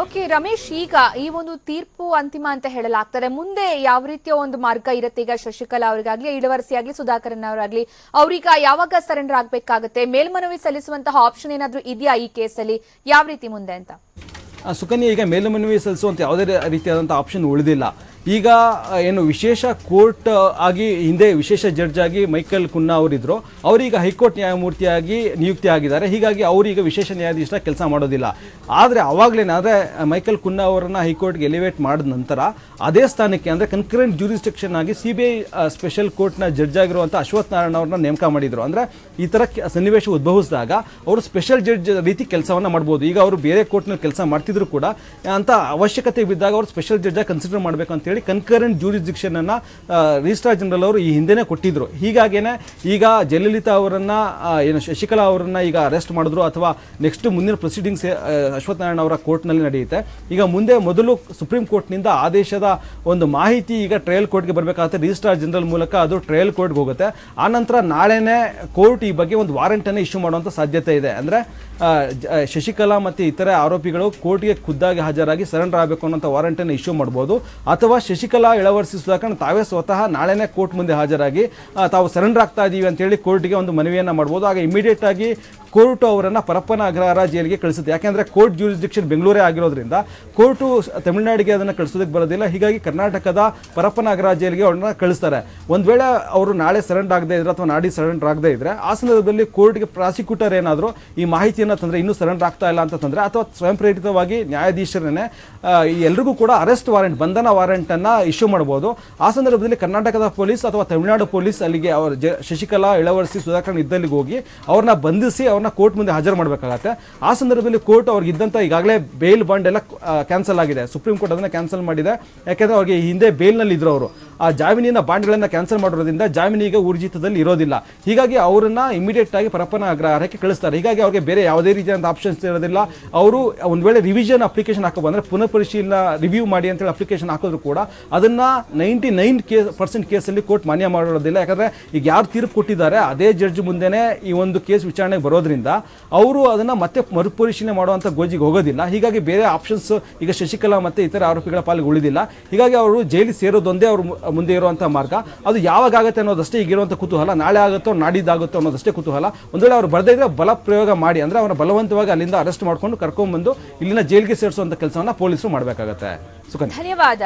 ಓಕೆ ರಮೇಶ್, ಈಗ ಈ ಒಂದು ತೀರ್ಪು ಅಂತಿಮ ಅಂತ ಹೇಳಲಾಗ್ತಾರೆ. ಮುಂದೆ ಯಾವ ರೀತಿಯ ಒಂದು ಮಾರ್ಗ ಇರುತ್ತೆ? ಈಗ ಶಶಿಕಲಾ ಅವರಿಗಾಗ್ಲಿ, ಇಳವರಸಿ ಆಗ್ಲಿ, ಸುಧಾಕರನ್ ಅವರಾಗ್ಲಿ, ಅವ್ರೀಗ ಯಾವಾಗ ಸರೆಂಡರ್ ಆಗ್ಬೇಕಾಗುತ್ತೆ? ಮೇಲ್ಮನವಿ ಸಲ್ಲಿಸುವಂತಹ ಆಪ್ಷನ್ ಏನಾದ್ರೂ ಇದೆಯಾ ಈ ಕೇಸಲ್ಲಿ? ಯಾವ ರೀತಿ ಮುಂದೆ ಅಂತ? ಸುಕನ್ಯಾ, ಈಗ ಮೇಲ್ಮನವಿ ಸಲ್ಲಿಸುವಂತ ಯಾವುದೇ ರೀತಿಯಾದಂಥ ಆಪ್ಷನ್ ಉಳಿದಿಲ್ಲ. ಈಗ ಏನು ವಿಶೇಷ ಕೋರ್ಟ್ ಆಗಿ ಹಿಂದೆ ವಿಶೇಷ ಜಡ್ಜ್ ಆಗಿ ಮೈಕಲ್ ಕುನ್ನಾ ಅವರಿದ್ರು, ಅವರೀಗ ಹೈಕೋರ್ಟ್ ನ್ಯಾಯಮೂರ್ತಿಯಾಗಿ ನಿಯುಕ್ತಿ ಆಗಿದ್ದಾರೆ. ಹೀಗಾಗಿ ಅವರೀಗ ವಿಶೇಷ ನ್ಯಾಯಾಧೀಶ ಕೆಲಸ ಮಾಡೋದಿಲ್ಲ. ಆದರೆ ಅವಾಗಲೇ ಅಂದರೆ ಮೈಕಲ್ ಕುನ್ನಾ ಅವರನ್ನು ಹೈಕೋರ್ಟ್ಗೆ ಎಲಿವೇಟ್ ಮಾಡಿದ ನಂತರ ಅದೇ ಸ್ಥಾನಕ್ಕೆ ಅಂದರೆ ಕನ್ಕರೆಂಟ್ ಜ್ಯೂರಿಸ್ಡಿಕ್ಷನ್ ಆಗಿ CBI ಸ್ಪೆಷಲ್ ಕೋರ್ಟ್ನ ಜಡ್ಜ್ ಆಗಿರುವಂಥ ಅಶ್ವಥ್ ನಾರಾಯಣ ಅವ್ರನ್ನ ನೇಮಕ ಮಾಡಿದ್ರು. ಅಂದರೆ ಈ ಥರ ಸನ್ನಿವೇಶ ಉದ್ಭವಿಸಿದಾಗ ಅವರು ಸ್ಪೆಷಲ್ ಜಡ್ಜ್ ರೀತಿ ಕೆಲಸವನ್ನು ಮಾಡ್ಬೋದು. ಈಗ ಅವರು ಬೇರೆ ಕೋರ್ಟ್ನಲ್ಲಿ ಕೆಲಸ ಮಾಡ್ತಿದ್ರು ಕೂಡ ಅಂತ ಅವಶ್ಯಕತೆ ಬಿದ್ದಾಗ ಅವರು ಸ್ಪೆಷಲ್ ಜಡ್ಜ್ ಕನ್ಸಿಡರ್ ಮಾಡಬೇಕು ಅಂತೇಳಿ ಕನ್ಕರೆಂಟ್ ಜ್ಯೂರಿಸ್ಡಿಕ್ಷನ್ ಅನ್ನ ರಿಜಿಸ್ಟ್ರಾರ್ ಜನರಲ್ ಅವರು ಈ ಹಿಂದೆನೇ ಕೊಟ್ಟಿದ್ರು. ಹೀಗಾಗೇನೆ ಈಗ ಜಯಲಲಿತಾ ಅವರನ್ನ ಏನು ಶಶಿಕಲಾ ಅವರನ್ನ ಈಗ ಅರೆಸ್ಟ್ ಮಾಡಿದ್ರು ಅಥವಾ ನೆಕ್ಸ್ಟ್ ಮುಂದಿನ ಪ್ರೊಸೀಡಿಂಗ್ಸ್ ಅಶ್ವಥ್ ನಾರಾಯಣ ಅವರ ಕೋರ್ಟ್ನಲ್ಲಿ ನಡೆಯುತ್ತೆ. ಈಗ ಮುಂದೆ ಮೊದಲು ಸುಪ್ರೀಂ ಕೋರ್ಟ್ನಿಂದ ಆದೇಶದ ಒಂದು ಮಾಹಿತಿ ಈಗ ಟ್ರಯಲ್ ಕೋರ್ಟ್ಗೆ ಬರಬೇಕಾಗುತ್ತೆ. ರಿಜಿಸ್ಟ್ರಾರ್ ಜನರಲ್ ಮೂಲಕ ಅದು ಟ್ರಯಲ್ ಕೋರ್ಟ್ಗೆ ಹೋಗುತ್ತೆ. ಆನಂತರ ನಾಳೆನೇ ಕೋರ್ಟ್ ಈ ಬಗ್ಗೆ ಒಂದು ವಾರೆಂಟ್ ಅನ್ನು ಇಶ್ಯೂ ಮಾಡುವಂಥ ಸಾಧ್ಯತೆ ಇದೆ. ಅಂದರೆ ಶಶಿಕಲಾ ಮತ್ತು ಇತರೆ ಆರೋಪಿಗಳು ಕೋರ್ಟ್ಗೆ ಖುದ್ದಾಗಿ ಹಾಜರಾಗಿ ಸರೆಂಡರ್ ಆಗಬೇಕು ಅನ್ನೋಂಥ ವಾರೆಂಟ್ ಅನ್ನು ಇಶ್ಯೂ ಮಾಡ್ಬೋದು, ಅಥವಾ ಶಶಿಕಲಾ ಇಳವರ್ಸಿ ಸುಧಾಕರ್ ತಾವೇ ಸ್ವತಃ ನಾಳೆನೇ ಕೋರ್ಟ್ ಮುಂದೆ ಹಾಜರಾಗಿ ತಾವು ಸರೆಂಡರ್ ಆಗ್ತಾ ಇದೀವಿ ಅಂತ ಹೇಳಿ ಕೋರ್ಟ್ಗೆ ಒಂದು ಮನವಿಯನ್ನ ಮಾಡಬಹುದು. ಆಗ ಇಮಿಡಿಯೇಟ್ ಆಗಿ ಕೋರ್ಟ್ ಅವರನ್ನ ಪರಪ್ಪನ ಅಗ್ರಹಾರ ಜೈಲಿಗೆ ಕಳಿಸುತ್ತೆ. ಯಾಕೆಂದ್ರೆ ಕೋರ್ಟ್ ಜ್ಯೂರಿಸ್ಡಿಕ್ಷನ್ ಬೆಂಗಳೂರೇ ಆಗಿರೋದ್ರಿಂದ ಕೋರ್ಟು ತಮಿಳುನಾಡಿಗೆ ಅದನ್ನ ಕಳಿಸೋದಕ್ಕೆ ಬರೋದಿಲ್ಲ. ಹೀಗಾಗಿ ಕರ್ನಾಟಕದ ಪರಪ್ಪನ ಅಗ್ರಹಾರ ಜೈಲಿಗೆ ಅವ್ರನ್ನ ಕಳಿಸ್ತಾರೆ. ಒಂದ್ ವೇಳೆ ಅವರು ನಾಳೆ ಸರೆಂಡರ್ ಆಗದೆ ಇದ್ರೆ ಅಥವಾ ನಾಡಿ ಸರೆಂಡರ್ ಆಗದೆ ಇದ್ರೆ ಆ ಸಂದರ್ಭದಲ್ಲಿ ಕೋರ್ಟ್ಗೆ ಪ್ರಾಸಿಕ್ಯೂಟರ್ ಏನಾದ್ರು ಈ ಮಾಹಿತಿಯನ್ನ ತಂದ್ರೆ ಇನ್ನೂ ಸರೆಂಡರ್ ಆಗ್ತಾ ಇಲ್ಲ ಅಂತ ತಂದ್ರೆ ಅಥವಾ ಸ್ವಯಂ ಪ್ರೇರಿತವಾಗಿ ನ್ಯಾಯಾಧೀಶರನ್ನೇ ಎಲ್ರಿಗೂ ಕೂಡ ಅರೆಸ್ಟ್ ವಾರೆಂಟ್ ಬಂಧನ ವಾರೆಂಟ್ ಅನ್ನ ಇಶ್ಯೂ ಮಾಡಬಹುದು. ಆ ಸಂದರ್ಭದಲ್ಲಿ ಕರ್ನಾಟಕದ ಪೊಲೀಸ್ ಅಥವಾ ತಮಿಳುನಾಡು ಪೊಲೀಸ್ ಅಲ್ಲಿಗೆ ಶಶಿಕಲಾ ಇಳವರ್ಸಿ ಸುಧಾಕರ್ ಇದ್ದಲ್ಲಿಗೆ ಹೋಗಿ ಅವ್ರನ್ನ ಬಂಧಿಸಿ ಕೋರ್ಟ್ ಮುಂದೆ ಹಾಜರು ಮಾಡಬೇಕಾಗತ್ತೆ. ಆ ಸಂದರ್ಭದಲ್ಲಿ ಕೋರ್ಟ್ ಅವ್ರಿಗೆ ಇದ್ದಂತ ಈಗಾಗಲೇ ಬೇಲ್ ಬಾಂಡ್ ಎಲ್ಲ ಕ್ಯಾನ್ಸಲ್ ಆಗಿದೆ. ಸುಪ್ರೀಂ ಕೋರ್ಟ್ ಅದನ್ನ ಕ್ಯಾನ್ಸಲ್ ಮಾಡಿದೆ. ಯಾಕೆಂದ್ರೆ ಅವ್ರಿಗೆ ಹಿಂದೆ ಬೇಲ್ ನಲ್ಲಿ ಇದ್ರು ಅವರು ಆ ಜಾಮೀನಿನ ಬಾಂಡ್ಗಳನ್ನ ಕ್ಯಾನ್ಸಲ್ ಮಾಡಿರೋದ್ರಿಂದ ಜಾಮೀನು ಈಗ ಊರ್ಜಿತದಲ್ಲಿ ಇರೋದಿಲ್ಲ. ಹೀಗಾಗಿ ಅವರನ್ನ ಇಮಿಡಿಯೇಟ್ ಆಗಿ ಪರಪ್ಪನ ಅಗ್ರಹಾರಕ್ಕೆ ಕಳಿಸ್ತಾರೆ. ಹೀಗಾಗಿ ಅವ್ರಿಗೆ ಬೇರೆ ಯಾವುದೇ ರೀತಿಯಾದ ಆಪ್ಷನ್ಸ್ ಇರೋದಿಲ್ಲ. ಅವರು ಒಂದ್ ವೇಳೆ ರಿವಿಷನ್ ಅಪ್ಲಿಕೇಶನ್ ಹಾಕೋ ಬಂದ್ರೆ ಪುನಃ ಪರಿಶೀಲನಾ ರಿವ್ಯೂ ಮಾಡಿ ಅಂತ ಹೇಳಿ ಅಪ್ಲಿಕೇಶನ್ ಹಾಕಿದ್ರು ಕೂಡ ಅದನ್ನ 99% ಕೇಸಲ್ಲಿ ಕೋರ್ಟ್ ಮಾನ್ಯ ಮಾಡೋದಿಲ್ಲ. ಯಾಕಂದ್ರೆ ಈಗ ಯಾರು ತೀರ್ಪು ಕೊಟ್ಟಿದ್ದಾರೆ ಅದೇ ಜಡ್ಜ್ ಮುಂದೆನೆ ಈ ಒಂದು ಕೇಸ್ ವಿಚಾರಣೆಗೆ ಬರೋದ್ರಿಂದ ಅವರು ಅದನ್ನ ಮತ್ತೆ ಮರುಪರಿಶೀಲನೆ ಮಾಡುವಂತ ಗೋಜಿಗೆ ಹೋಗೋದಿಲ್ಲ. ಹೀಗಾಗಿ ಬೇರೆ ಆಪ್ಷನ್ಸ್ ಈಗ ಶಶಿಕಲಾ ಮತ್ತೆ ಇತರ ಆರೋಪಿಗಳ ಪಾಲಿಗೆ ಉಳಿದಿಲ್ಲ. ಹೀಗಾಗಿ ಅವರು ಜೈಲಿಗೆ ಸೇರೋದೊಂದೇ ಅವರು ಮುಂದೆ ಇರುವಂತಹ ಮಾರ್ಗ. ಅದು ಯಾವಾಗ ಆಗುತ್ತೆ ಅನ್ನೋದಷ್ಟೇ ಈಗಿರುವಂತಹ ಕುತೂಹಲ. ನಾಳೆ ಆಗುತ್ತೋ ನಾಡಿದ್ದಾಗುತ್ತೋ ಅನ್ನೋದಷ್ಟೇ ಕುತೂಹಲ. ಒಂದ್ ವೇಳೆ ಅವ್ರು ಬರ್ದೇ ಇದ್ರೆ ಬಲ ಪ್ರಯೋಗ ಮಾಡಿ ಅಂದ್ರೆ ಅವರ ಬಲವಂತವಾಗಿ ಅಲ್ಲಿಂದ ಅರೆಸ್ಟ್ ಮಾಡ್ಕೊಂಡು ಕರ್ಕೊಂಡ್ಬಂದು ಇಲ್ಲಿನ ಜೈಲಿಗೆ ಸೇರಿಸುವಂತ ಕೆಲಸವನ್ನ ಪೊಲೀಸರು ಮಾಡಬೇಕಾಗತ್ತೆ. ಸುಕನ್ಯಾ, ಧನ್ಯವಾದ.